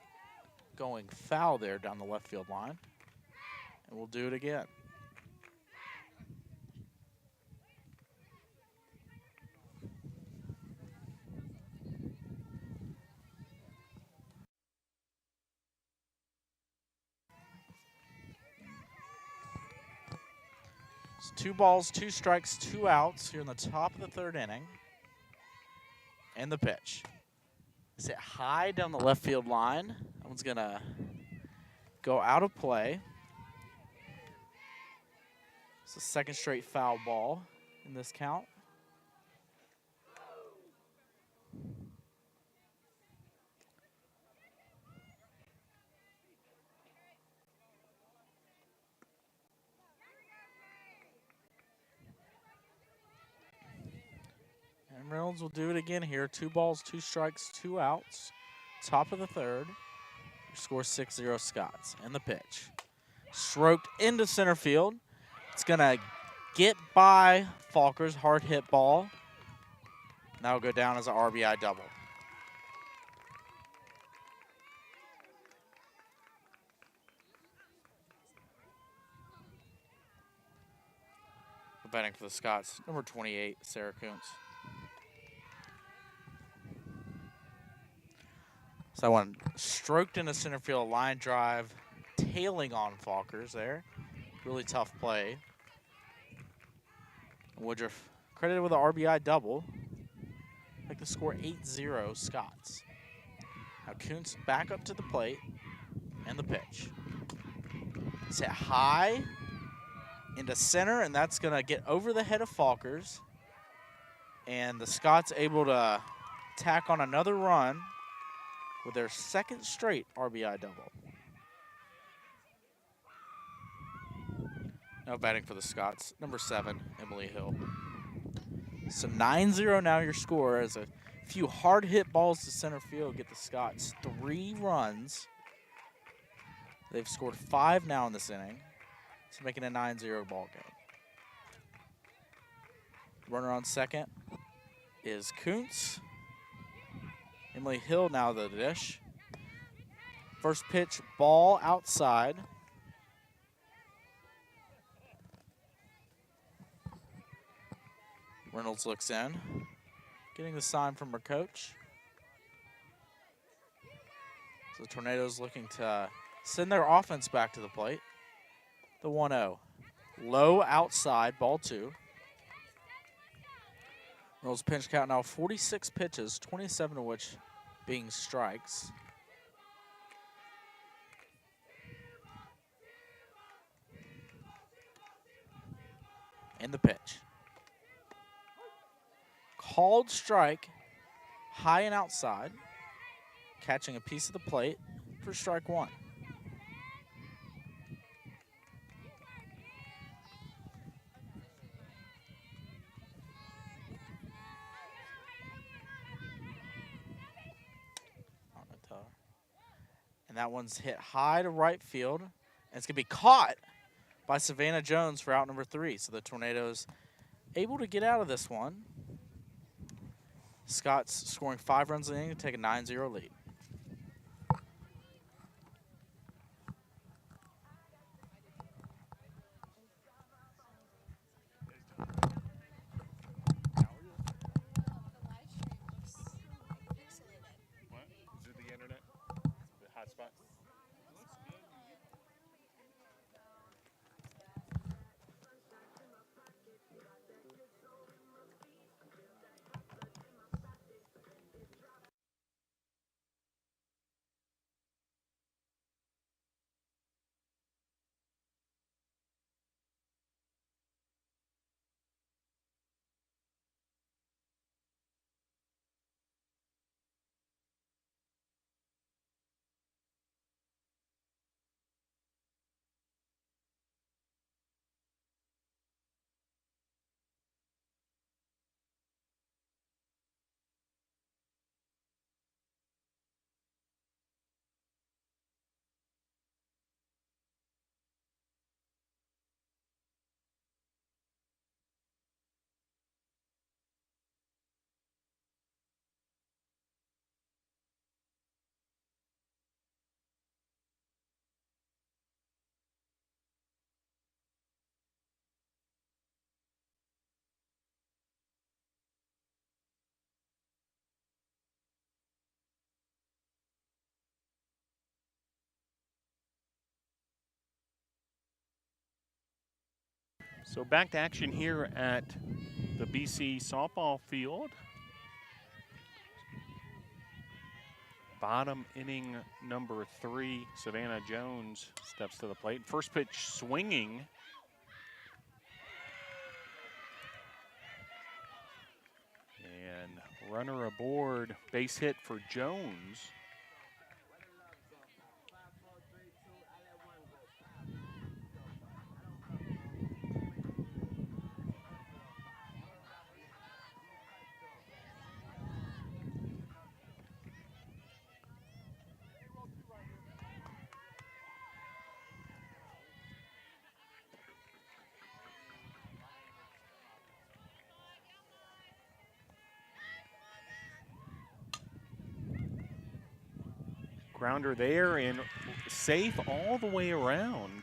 B: going foul there down the left field line. And we'll do it again. So 2 balls, 2 strikes, 2 outs here in the top of the 3rd inning. And the pitch. Is it high down the left field line? That one's going to go out of play. It's the 2nd straight foul ball in this count. And Reynolds will do it again here. 2 balls, 2 strikes, 2 outs. Top of the 3rd. Score 6-0 Scots. And the pitch. Stroked into center field. It's going to get by Falker's hard hit ball. That will go down as an RBI double. We're betting for the Scots. Number 28, Sarah Kuntz. So that one stroked into center field, line drive, tailing on Falkers there. Really tough play. Woodruff credited with an RBI double. Like to score 8-0 Scots. Now Kuntz back up to the plate and the pitch. It's hit high into center, and that's going to get over the head of Falkers. And the Scots able to tack on another run with their 2nd straight RBI double. Now batting for the Scots, number 7, Emily Hill. So 9-0 now your score, as a few hard hit balls to center field get the Scots 3 runs. They've scored 5 now in this inning. It's making a 9-0 ball game. Runner on second is Kuntz. Emily Hill now the dish. First pitch, ball outside. Reynolds looks in, getting the sign from her coach. So the Tornadoes looking to send their offense back to the plate. The 1-0. Low outside, ball 2. Reynolds pitch count now 46 pitches, 27 of which being strikes. And the pitch. Called strike, high and outside, catching a piece of the plate for strike 1. And that one's hit high to right field. And it's going to be caught by Savannah Jones for out number 3. So the Tornadoes able to get out of this one. Scott's scoring 5 runs in the inning to take a 9-0 lead.
A: What? Is it the internet? The hotspot? So back to action here at the BC softball field. Bottom inning number 3, Savannah Jones steps to the plate. First pitch swinging. And runner aboard, base hit for Jones. Grounder there and safe all the way around.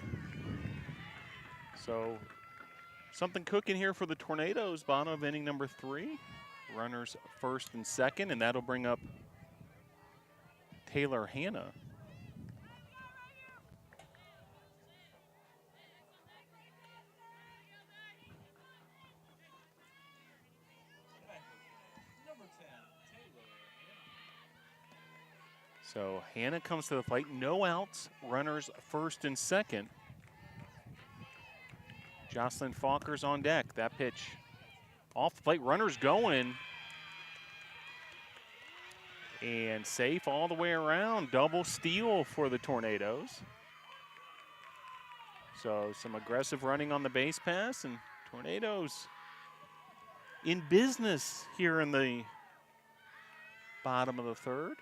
A: So something cooking here for the Tornadoes, bottom of inning number 3. Runners first and second, and that'll bring up Taylor Hanna. So Hanna comes to the plate, no outs, runners first and second. Jocelyn Falker's on deck. That pitch off the plate, runners going. And safe all the way around, double steal for the Tornadoes. So some aggressive running on the base pass, and Tornadoes in business here in the bottom of the 3rd.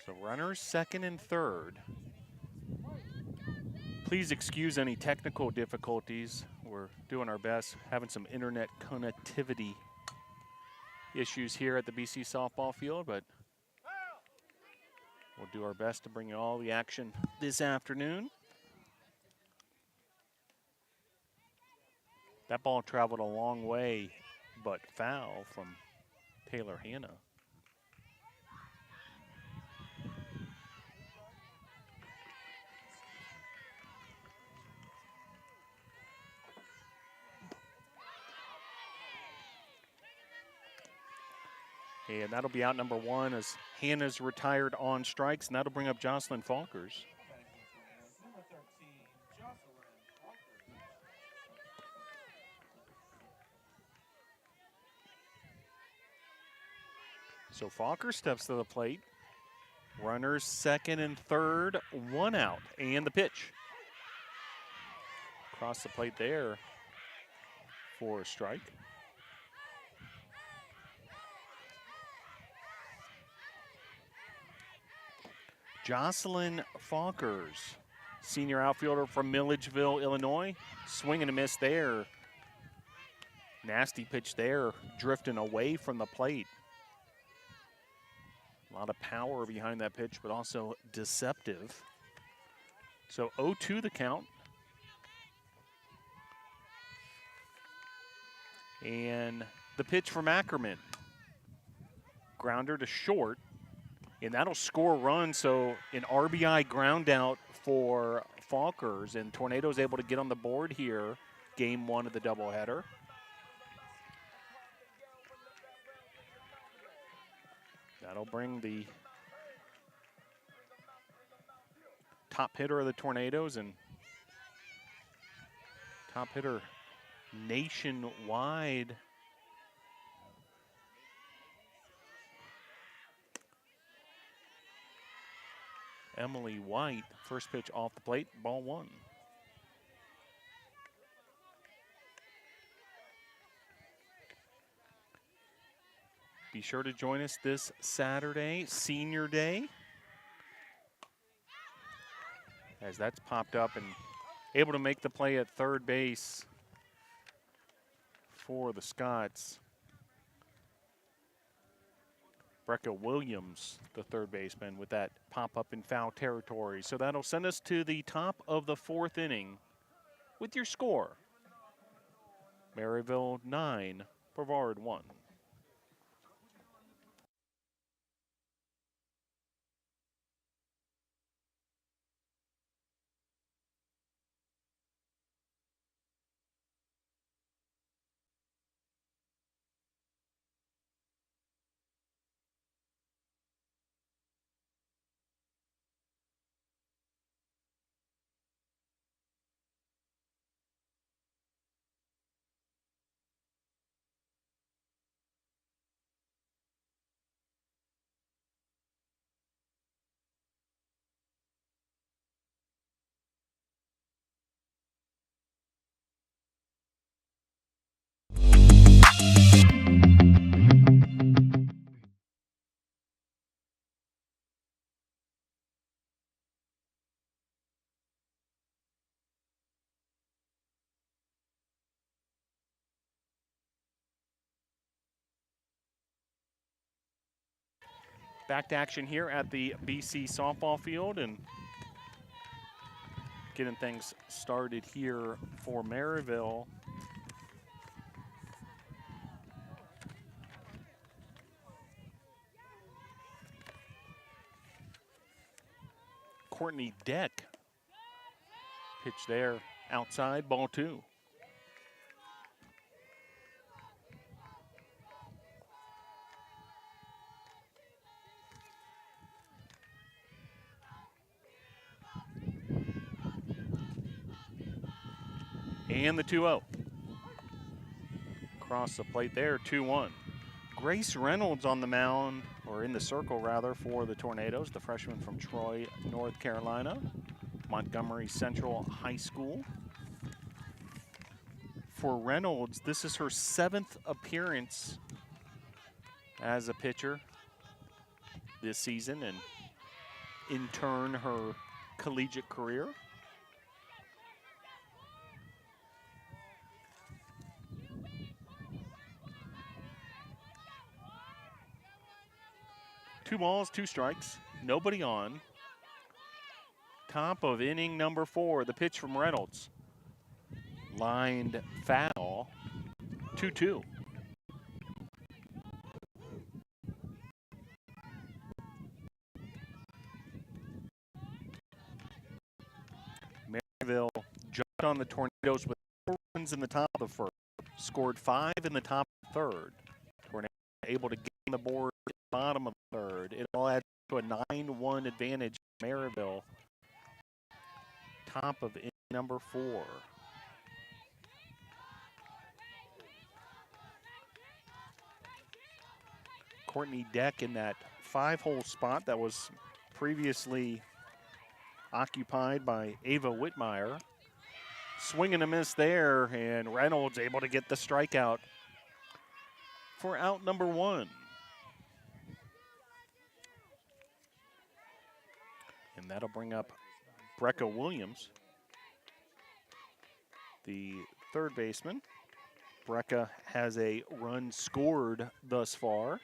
A: So runners second and third. Please excuse any technical difficulties. We're doing our best, having some internet connectivity issues here at the BC softball field, but we'll do our best to bring you all the action this afternoon. That ball traveled a long way, but foul from Taylor Hanna. And that'll be out number 1 as Hannah's retired on strikes, and that'll bring up Jocelyn Falkers. So Falker steps to the plate. Runners second and third, 1 out, and the pitch. Across the plate there for a strike. Jocelyn Falkers, senior outfielder from Milledgeville, Illinois. Swing and a miss there. Nasty pitch there, drifting away from the plate. A lot of power behind that pitch, but also deceptive. So 0-2 the count. And the pitch from Ackerman. Grounder to short, and that'll score a run. So an RBI ground out for Falkers, and Tornado's able to get on the board here, game 1 of the doubleheader. That'll bring the top hitter of the Tornadoes and top hitter nationwide. Emily White, first pitch off the plate, ball 1. Be sure to join us this Saturday, Senior Day, as that's popped up and able to make the play at third base for the Scots. Brecca Williams, the third baseman, with that pop-up in foul territory. So that'll send us to the top of the 4th inning with your score. Maryville 9, Brevard 1. Back to action here at the BC softball field and getting things started here for Maryville. Courtney Deck, pitch there, outside, ball 2. And the 2-0. Across the plate there, 2-1. Grace Reynolds on the mound, or in the circle rather, for the Tornadoes, the freshman from Troy, North Carolina, Montgomery Central High School. For Reynolds, this is her 7th appearance as a pitcher this season, and in turn her collegiate career. Two balls, 2 strikes, nobody on. Top of inning number 4, the pitch from Reynolds. Lined foul, 2-2. Maryville jumped on the Tornadoes with 4 runs in the top of the 1st, scored 5 in the top of the 3rd. Tornadoes able to get on the board at the bottom of the third. It all adds to a 9-1 advantage for Maryville. Top of inning number 4. Courtney Deck in that 5-hole spot that was previously occupied by Ava Whitmire. Swing and a miss there, and Reynolds able to get the strikeout for out number 1. And that'll bring up Brecca Williams, the third baseman. Brecca has a run scored thus far.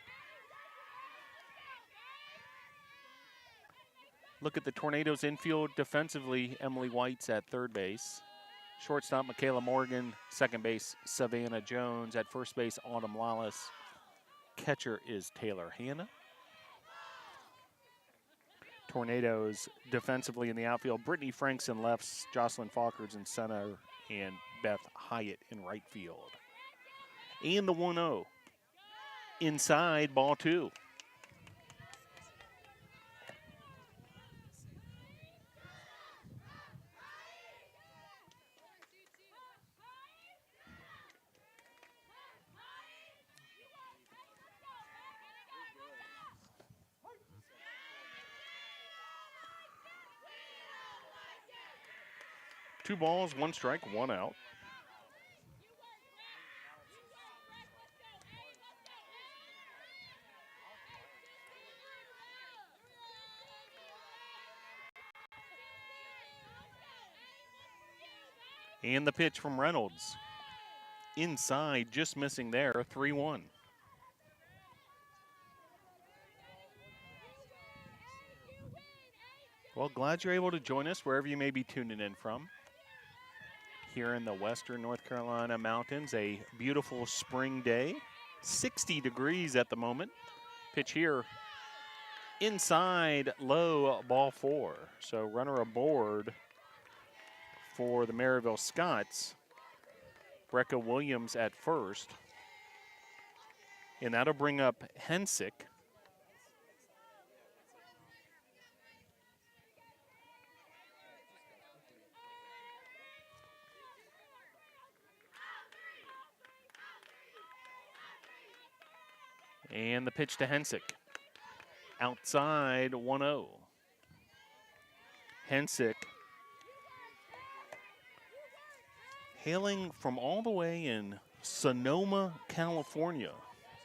A: Look at the Tornadoes infield defensively. Emily White's at third base. Shortstop, Michaela Morgan. Second base, Savannah Jones. At first base, Autumn Lawless. Catcher is Taylor Hanna. Tornadoes defensively in the outfield. Brittany Franks in lefts, Jocelyn Falkers in center, and Beth Hyatt in right field. And the 1-0. Inside, ball 2. Two balls, 1 strike, 1 out. And the pitch from Reynolds. Inside, just missing there, 3-1. Well, glad you're able to join us wherever you may be tuning in from. Here in the western North Carolina mountains, a beautiful spring day. 60 degrees at the moment. Pitch here. Inside, low, ball 4. So runner aboard for the Maryville Scots. Brecca Williams at first. And that'll bring up Hensick. And the pitch to Hensick. Outside, 1-0. Hensick, hailing from all the way in Sonoma, California.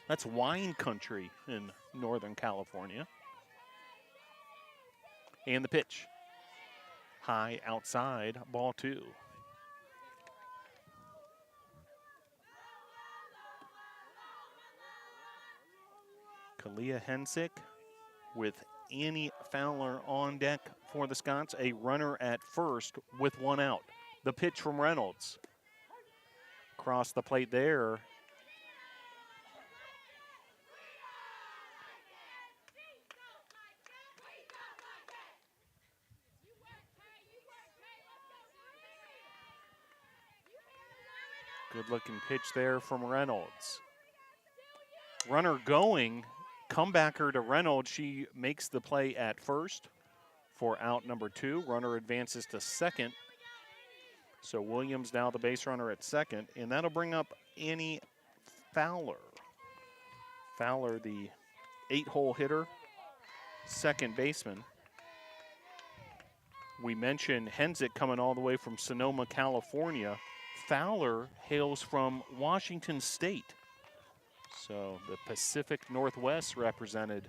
A: That's wine country in Northern California. And the pitch. High outside, ball 2. Kalia Hensick with Annie Fowler on deck for the Scots. A runner at first with 1 out. The pitch from Reynolds. Across the plate there. Good looking pitch there from Reynolds. Runner going. Comebacker to Reynolds. She makes the play at first for out number 2. Runner advances to second. So Williams now the base runner at second, and that'll bring up Annie Fowler. Fowler, the 8-hole hitter, second baseman. We mentioned Hensick coming all the way from Sonoma, California. Fowler hails from Washington State. So the Pacific Northwest represented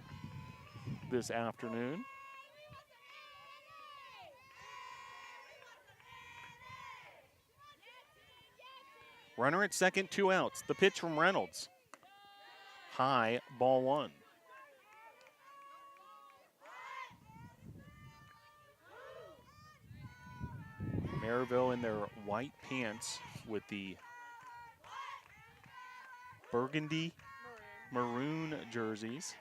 A: this afternoon. Runner at second, 2 outs. The pitch from Reynolds. High, ball 1. Maryville in their white pants with the burgundy maroon jerseys,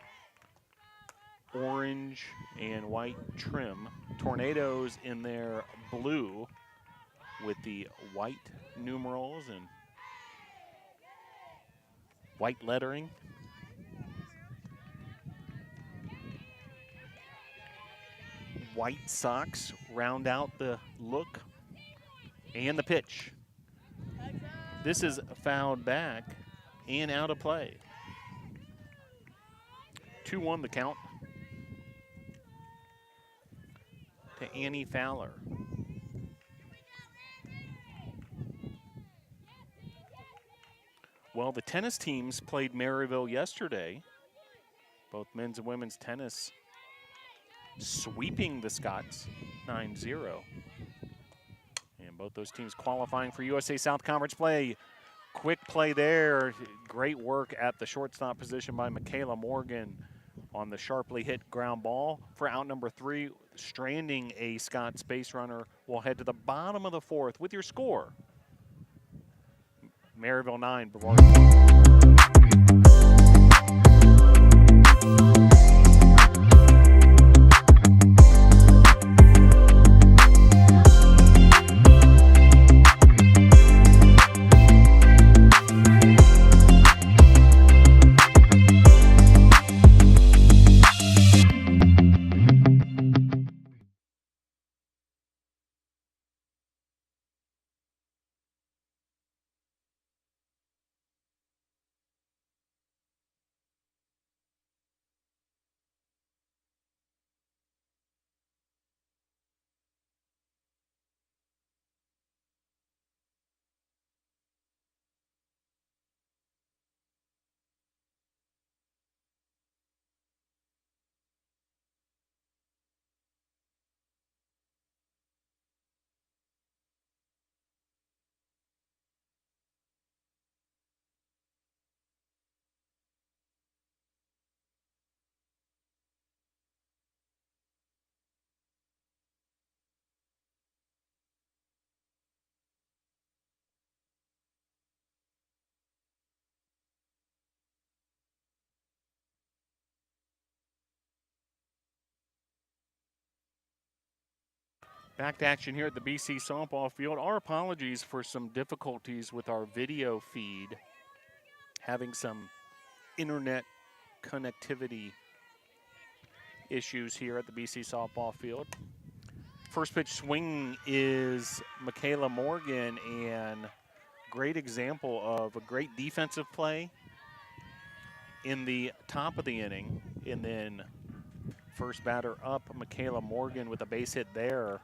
A: orange and white trim. Tornadoes in their blue with the white numerals and white lettering. white socks round out the look. And the pitch. This is fouled back and out of play. 2-1 the count to Annie Fowler. Well, the tennis teams played Maryville yesterday. Both men's and women's tennis sweeping the Scots 9-0. And both those teams qualifying for USA South Conference play. Quick play there. Great work at the shortstop position by Michaela Morgan on the sharply hit ground ball for out number 3, stranding a Scots base runner. We'll head to the bottom of the 4th with your score. Maryville 9, Brevard 1. Back to action here at the BC softball field. Our apologies for some difficulties with our video feed, having some internet connectivity issues here at the BC softball field. First pitch swing is Michaela Morgan, and great example of a great defensive play in the top of the inning. And then first batter up, Michaela Morgan with a base hit there.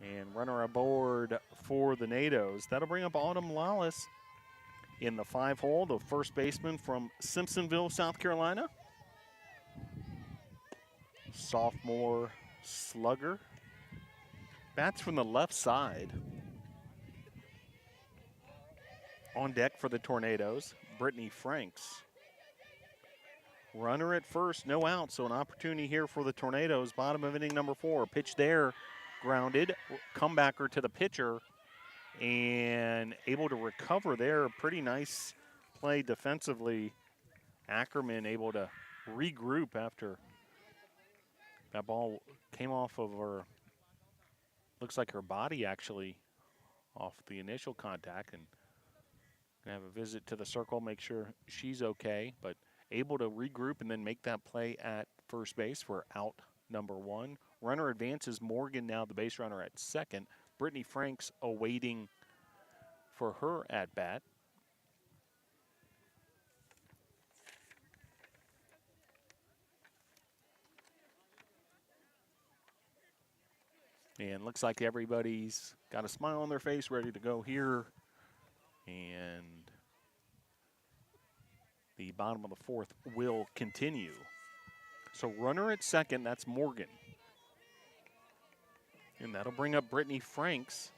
A: And runner aboard for the NATOs. That'll bring up Autumn Lawless in the 5-hole, the first baseman from Simpsonville, South Carolina. Sophomore slugger. Bats from the left side. On deck for the Tornadoes, Brittany Franks. Runner at first, no out, so an opportunity here for the Tornadoes. Bottom of inning number 4. Pitch there. Grounded, comebacker to the pitcher, and able to recover there. Pretty nice play defensively. Ackerman able to regroup after that ball came off of her, looks like her body actually, off the initial contact, and gonna have a visit to the circle, make sure she's okay, but able to regroup and then make that play at first base for out number 1. Runner advances. Morgan now the base runner at second. Brittany Franks awaiting for her at bat. And looks like everybody's got a smile on their face, ready to go here. And the bottom of the 4th will continue. So runner at second, that's Morgan. And that'll bring up Brittany Franks.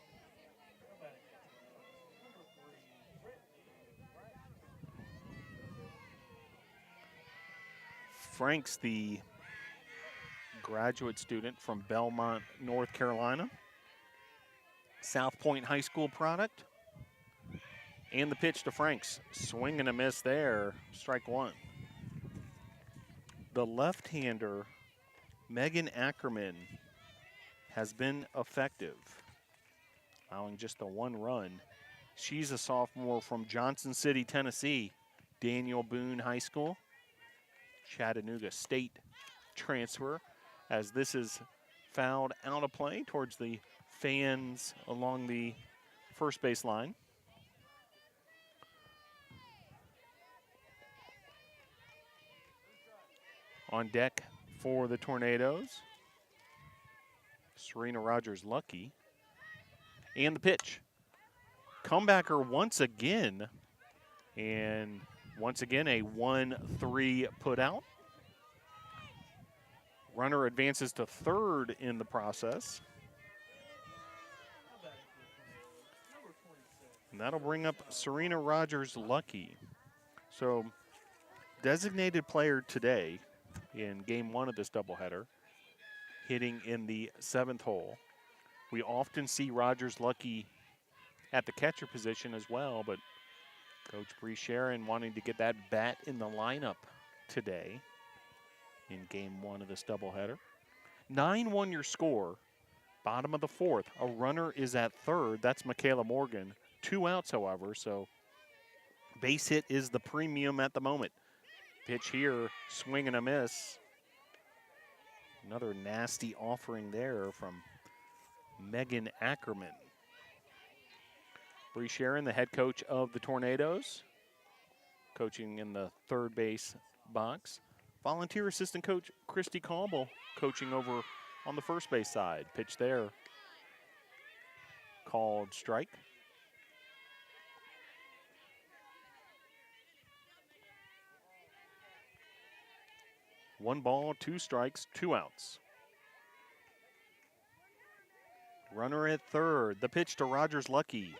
A: Franks, the graduate student from Belmont, North Carolina. South Point High School product. And the pitch to Franks. Swing and a miss there. Strike 1. The left-hander, Megan Ackerman, has been effective, allowing just the 1 run. She's a sophomore from Johnson City, Tennessee, Daniel Boone High School. Chattanooga State transfer, as this is fouled out of play towards the fans along the first base line. On deck for the Tornadoes, Serena Rogers-Lucky. And the pitch. Comebacker once again. And once again, a 1-3 put out. Runner advances to third in the process. And that'll bring up Serena Rogers-Lucky. So, designated player today in game one of this doubleheader, hitting in the 7th hole. We often see Rogers-Lucky at the catcher position as well, but Coach Bree Sharon wanting to get that bat in the lineup today in game one of this doubleheader. 9-1 your score, bottom of the 4th. A runner is at third. That's Michaela Morgan. 2 outs, however, so base hit is the premium at the moment. Pitch here, swing and a miss. Another nasty offering there from Megan Ackerman. Bree Sharon, the head coach of the Tornadoes, coaching in the third base box. Volunteer assistant coach Christy Cauble coaching over on the first base side. Pitch there, called strike. One ball, 2 strikes, 2 outs. Runner at third. The pitch to Rogers-Lucky.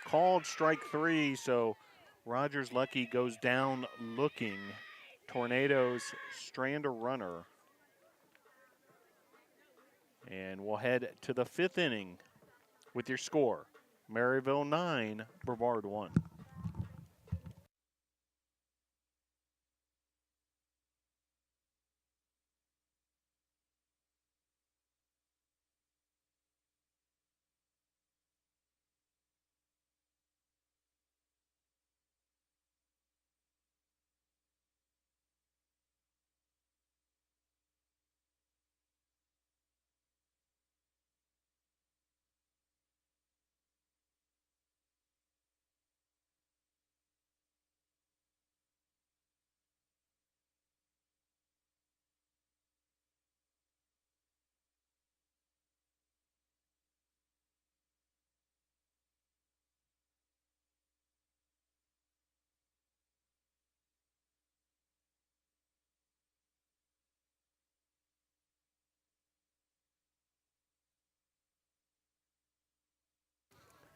A: Called strike 3, so Rogers-Lucky goes down looking. Tornadoes strand a runner. And we'll head to the 5th inning with your score. Maryville 9, Brevard 1.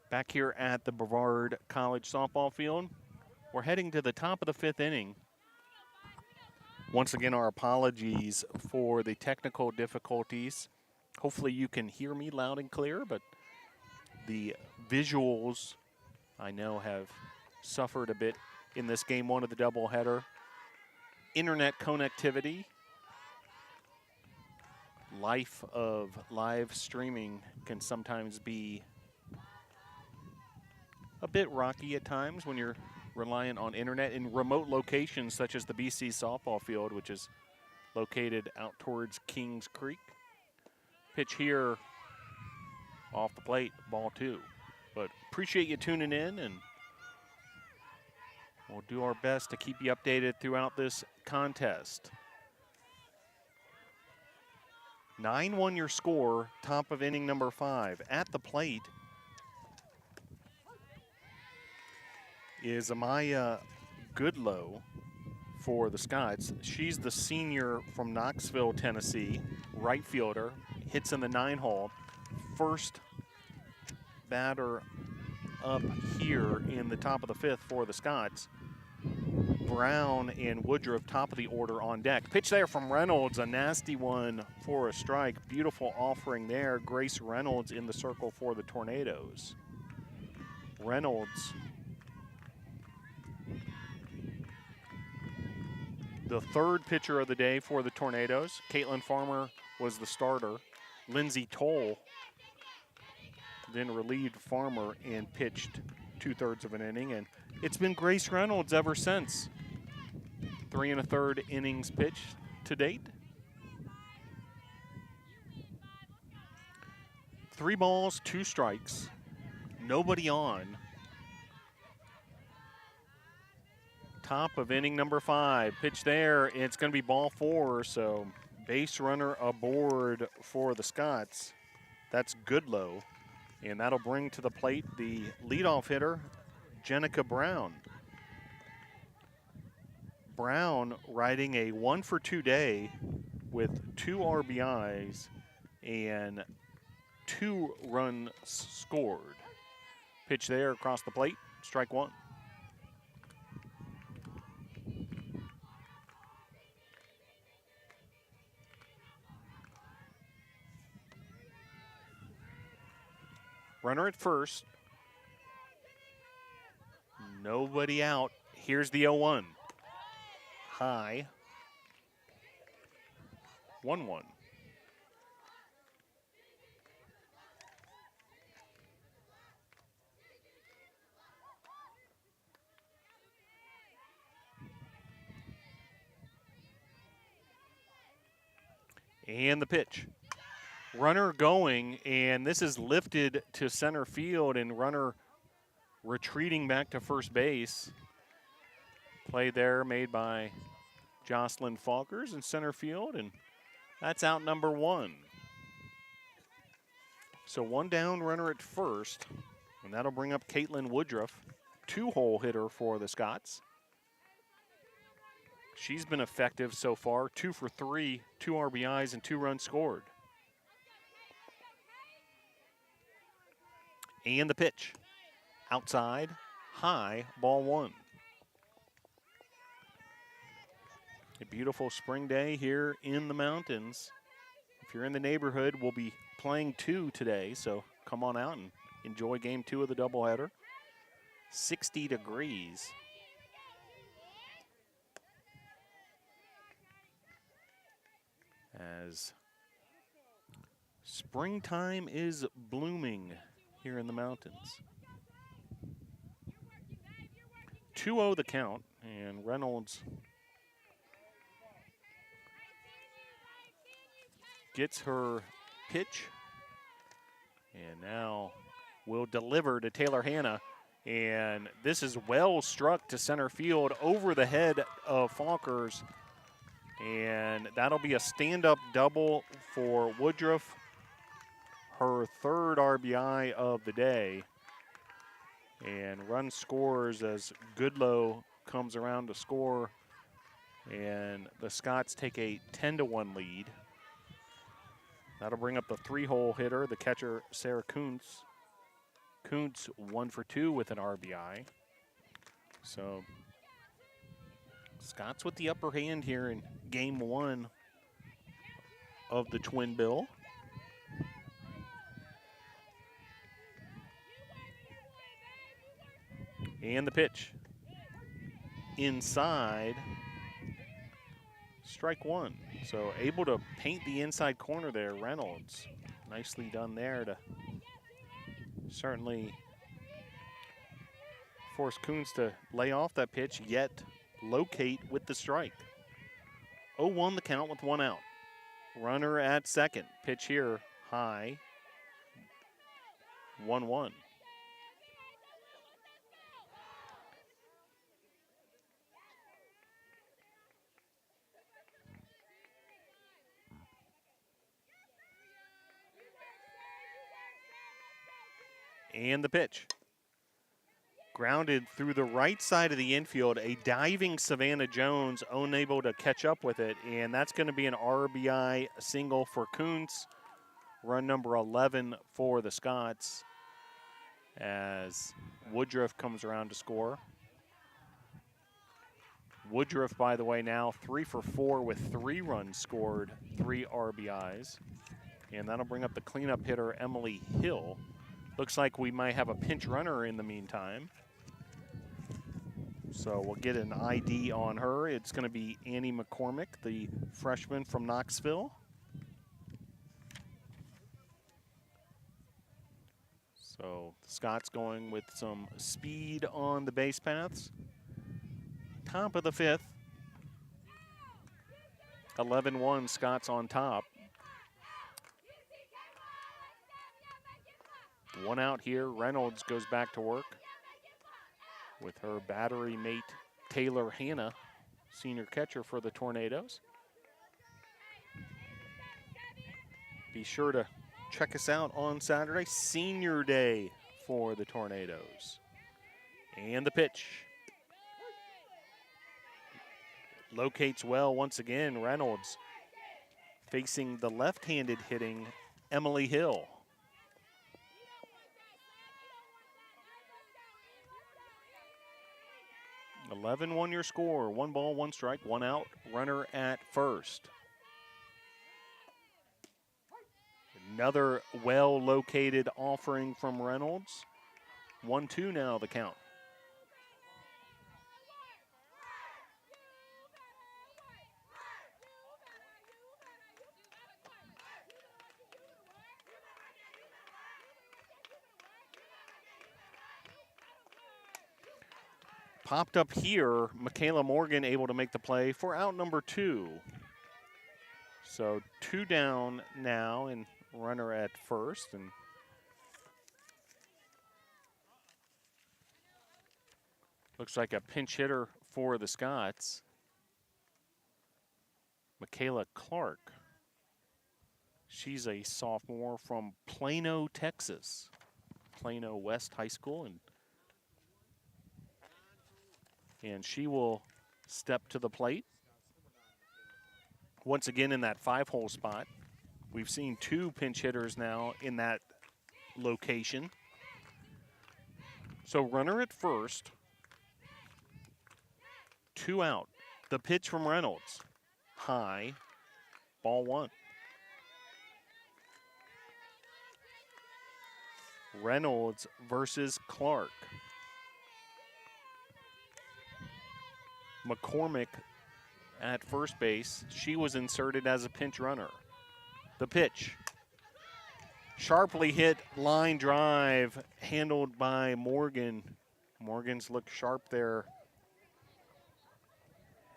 A: Back here at the Brevard College softball field, we're heading to the top of the 5th inning. Once again, our apologies for the technical difficulties. Hopefully you can hear me loud and clear, but the visuals, I know, have suffered a bit in this game one of the doubleheader. Internet connectivity, life of live streaming can sometimes be a bit rocky at times when you're reliant on internet in remote locations such as the BC softball field, which is located out towards Kings Creek. Pitch here off the plate, ball 2. But appreciate you tuning in, and we'll do our best to keep you updated throughout this contest. 9-1 your score, top of inning number 5. At the plate is Amaya Goodlow for the Scots. She's the senior from Knoxville, Tennessee, right fielder, hits in the 9-hole. First batter up here in the top of the 5th for the Scots. Brown and Woodruff top of the order on deck. Pitch there from Reynolds, a nasty one for a strike. Beautiful offering there. Grace Reynolds in the circle for the Tornadoes. Reynolds, the 3rd pitcher of the day for the Tornadoes. Caitlin Farmer was the starter. Lindsay Toll then relieved Farmer and pitched 2/3 of an inning, and it's been Grace Reynolds ever since. 3 1/3 innings pitched to date. 3 balls, 2 strikes, nobody on. Top of inning number 5. Pitch there, it's going to be ball 4, so base runner aboard for the Scots. That's Goodlow, and that'll bring to the plate the leadoff hitter, Jenica Brown. Brown riding a 1-for-2 day with 2 RBIs and 2 runs scored. Pitch there across the plate, strike 1. Runner at first. Nobody out. Here's the 0-1. High. 1-1. And the pitch. Runner going, and this is lifted to center field, and runner retreating back to first base. Play there made by Jocelyn Falkers in center field, and that's out number 1. So 1 down, runner at first, and that'll bring up Caitlin Woodruff, 2-hole hitter for the Scots. She's been effective so far, 2 for 3, 2 RBIs and 2 runs scored. And the pitch. Outside, high, ball 1. A beautiful spring day here in the mountains. If you're in the neighborhood, we'll be playing 2 today, so come on out and enjoy game 2 of the doubleheader. 60 degrees. As springtime is blooming here in the mountains. 2-0 the count, and Reynolds gets her pitch, and now will deliver to Taylor Hanna, and this is well struck to center field over the head of Falkers, and that'll be a stand-up double for Woodruff, her 3rd RBI of the day, and run scores as Goodlow comes around to score, and the Scots take a 10-1 lead. That'll bring up the 3-hole hitter, the catcher, Sarah Kuntz. Kuntz 1 for 2 with an RBI. So Scots with the upper hand here in game 1 of the Twin Bill. And the pitch. Inside. Strike 1. So able to paint the inside corner there, Reynolds. Nicely done there to certainly force Kuntz to lay off that pitch, yet locate with the strike. 0-1 the count with 1 out. Runner at second. Pitch here, high. 1-1. And the pitch. Grounded through the right side of the infield, a diving Savannah Jones, unable to catch up with it, and that's going to be an RBI single for Kuntz. Run number 11 for the Scots as Woodruff comes around to score. Woodruff, by the way, now 3 for 4 with 3 runs scored, 3 RBIs. And that'll bring up the cleanup hitter, Emily Hill. Looks like we might have a pinch runner in the meantime. So we'll get an ID on her. It's going to be Annie McCormick, the freshman from Knoxville. So Scott's going with some speed on the base paths. Top of the 5th. 11-1, Scott's on top. One out here. Reynolds goes back to work with her battery mate, Taylor Hanna, senior catcher for the Tornadoes. Be sure to check us out on Saturday, Senior Day for the Tornadoes. And the pitch. Locates well once again. Reynolds facing the left-handed hitting Emily Hill. 11-1 your score. 1 ball, 1 strike, 1 out. Runner at first. Another well-located offering from Reynolds. 1-2 now the count. Popped up here, Michaela Morgan able to make the play for out number 2. So 2 down now and runner at first. And looks like a pinch hitter for the Scots. Michaela Clark. She's a sophomore from Plano, Texas. Plano West High School. And she will step to the plate. Once again in that 5-hole spot. We've seen 2 pinch hitters now in that location. So runner at first. 2 out. The pitch from Reynolds. High. Ball 1. Reynolds versus Clark. McCormick at first base. She was inserted as a pinch runner. The pitch. Sharply hit line drive, handled by Morgan. Morgan's looked sharp there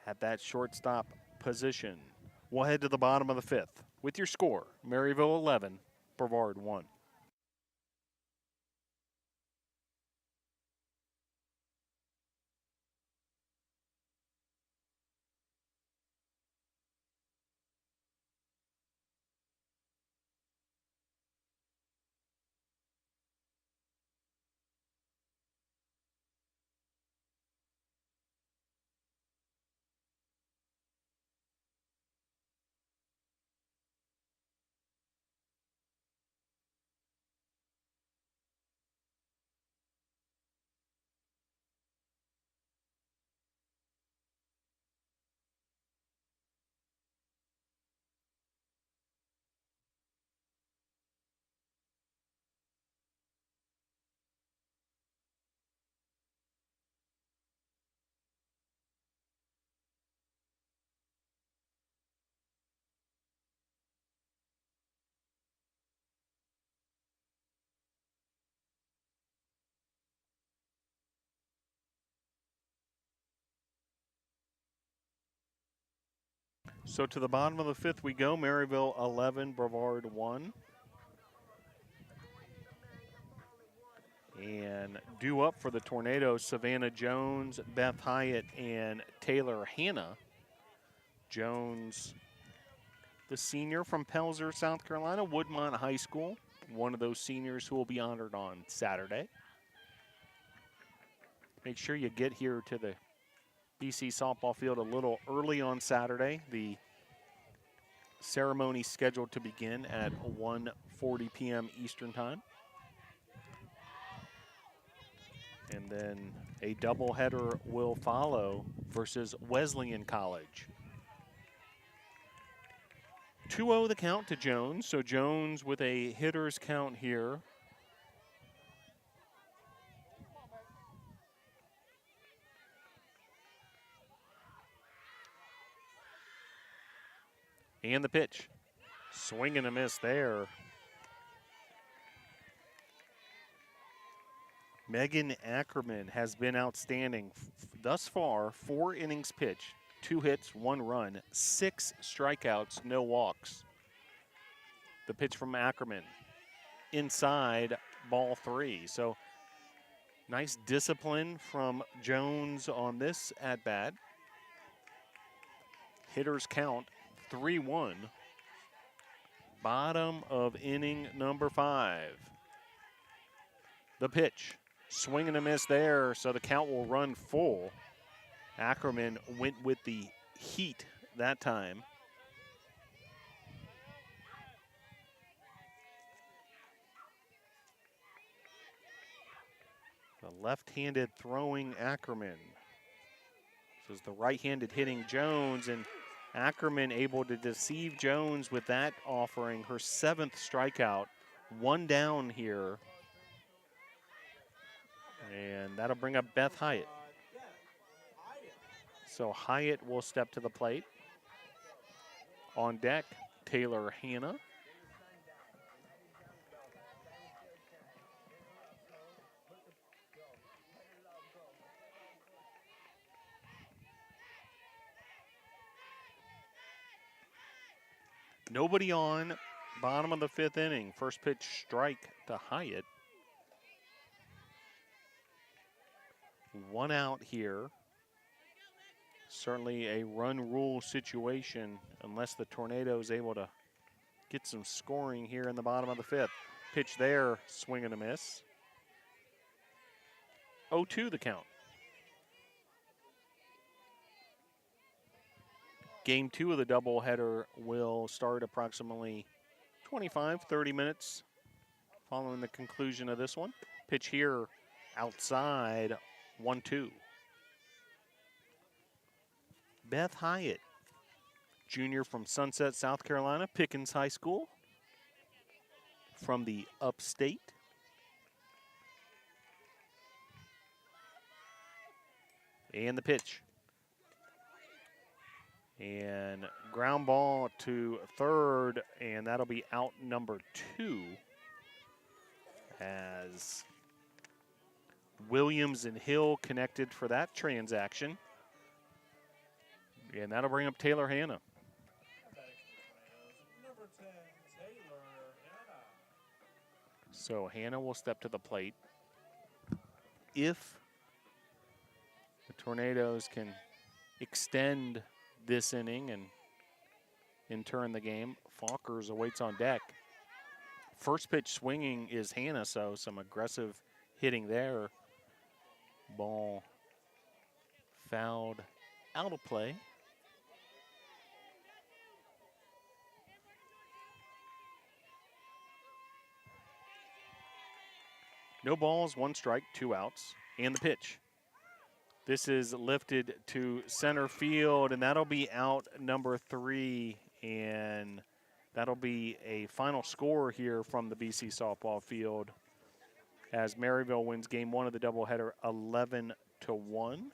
A: at that shortstop position. We'll head to the bottom of the 5th with your score. Maryville 11, Brevard 1. So to the bottom of the 5th we go. Maryville 11, Brevard 1. And due up for the Tornadoes, Savannah Jones, Beth Hyatt, and Taylor Hanna. Jones, the senior from Pelzer, South Carolina, Woodmont High School. One of those seniors who will be honored on Saturday. Make sure you get here to the BC softball field a little early on Saturday. The ceremony scheduled to begin at 1:40 p.m. Eastern Time. And then a doubleheader will follow versus Wesleyan College. 2-0 the count to Jones. So Jones with a hitter's count here. And the pitch. Swing and a miss there. Megan Ackerman has been outstanding thus far. 4 innings pitched. 2 hits, 1 run, 6 strikeouts, no walks. The pitch from Ackerman. Inside, ball 3. So nice discipline from Jones on this at-bat. Hitters count 3-1. Bottom of inning number 5. The pitch. Swing and a miss there, so the count will run full. Ackerman went with the heat that time. The left-handed throwing Ackerman. This is the right-handed hitting Jones, and Ackerman able to deceive Jones with that offering, her 7th strikeout. 1 down here. And that'll bring up Beth Hyatt. So Hyatt will step to the plate. On deck, Taylor Hanna. Nobody on, bottom of the 5th inning. First pitch strike to Hyatt. 1 out here. Certainly a run rule situation unless the Tornado is able to get some scoring here in the bottom of the 5th. Pitch there, swing and a miss. 0-2 the count. Game 2 of the doubleheader will start approximately 25-30 minutes following the conclusion of this one. Pitch here outside, 1-2. Beth Hyatt, junior from Sunset, South Carolina, Pickens High School, from the upstate. And the pitch. And ground ball to third, and that'll be out number 2 as Williams and Hill connected for that transaction. And that'll bring up Taylor Hanna. So Hanna will step to the plate. If the Tornadoes can extend this inning and in turn the game, Falkers awaits on deck. First pitch swinging is Hanna, so some aggressive hitting there. Ball fouled out of play. No balls, 1 strike, 2 outs, and the pitch. This is lifted to center field, and that'll be out number 3, and that'll be a final score here from the BC softball field as Maryville wins game 1 of the doubleheader 11-1.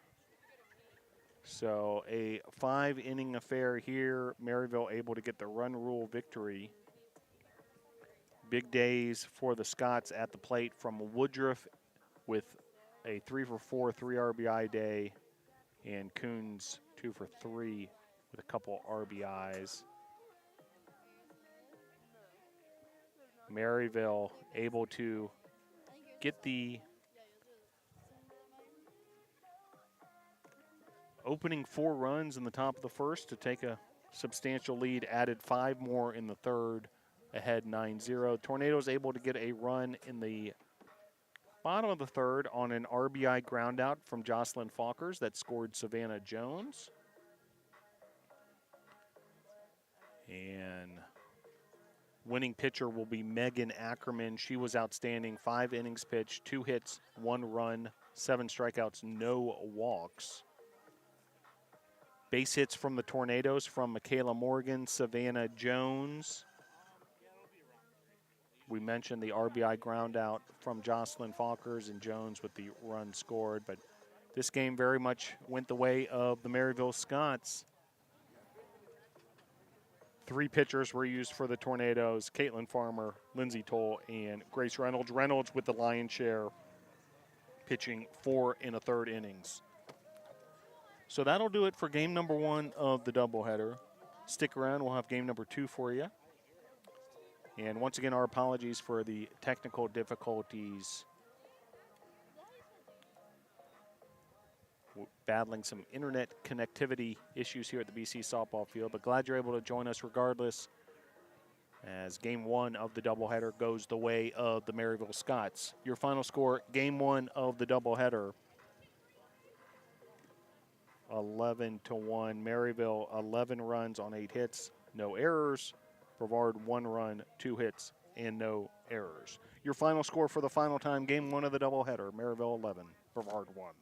A: So a 5-inning affair here. Maryville able to get the run rule victory. Big days for the Scots at the plate from Woodruff with a 3-for-4, 3 RBI day, and Coons 2-for-3 with a couple RBIs. Maryville able to get the opening 4 runs in the top of the first to take a substantial lead, added 5 more in the third, ahead 9-0. Tornadoes able to get a run in the bottom of the third on an RBI ground out from Jocelyn Falkers that scored Savannah Jones. And winning pitcher will be Megan Ackerman. She was outstanding. 5 innings pitched, 2 hits, 1 run, 7 strikeouts, no walks. Base hits from the Tornadoes from Michaela Morgan, Savannah Jones. We mentioned the RBI ground out from Jocelyn Falkers and Jones with the run scored, but this game very much went the way of the Maryville Scots. 3 pitchers were used for the Tornadoes: Caitlin Farmer, Lindsay Toll, and Grace Reynolds. Reynolds with the lion's share, pitching 4 1/3 innings. So that'll do it for game number 1 of the doubleheader. Stick around, we'll have game number 2 for you. And once again, our apologies for the technical difficulties. We're battling some internet connectivity issues here at the BC softball field, but glad you're able to join us regardless, as game 1 of the doubleheader goes the way of the Maryville Scots. Your final score, game 1 of the doubleheader, 11-1. Maryville, 11 runs on 8 hits, no errors. Brevard, 1 run, 2 hits, and no errors. Your final score for the final time, game 1 of the doubleheader, Maryville 11, Brevard 1.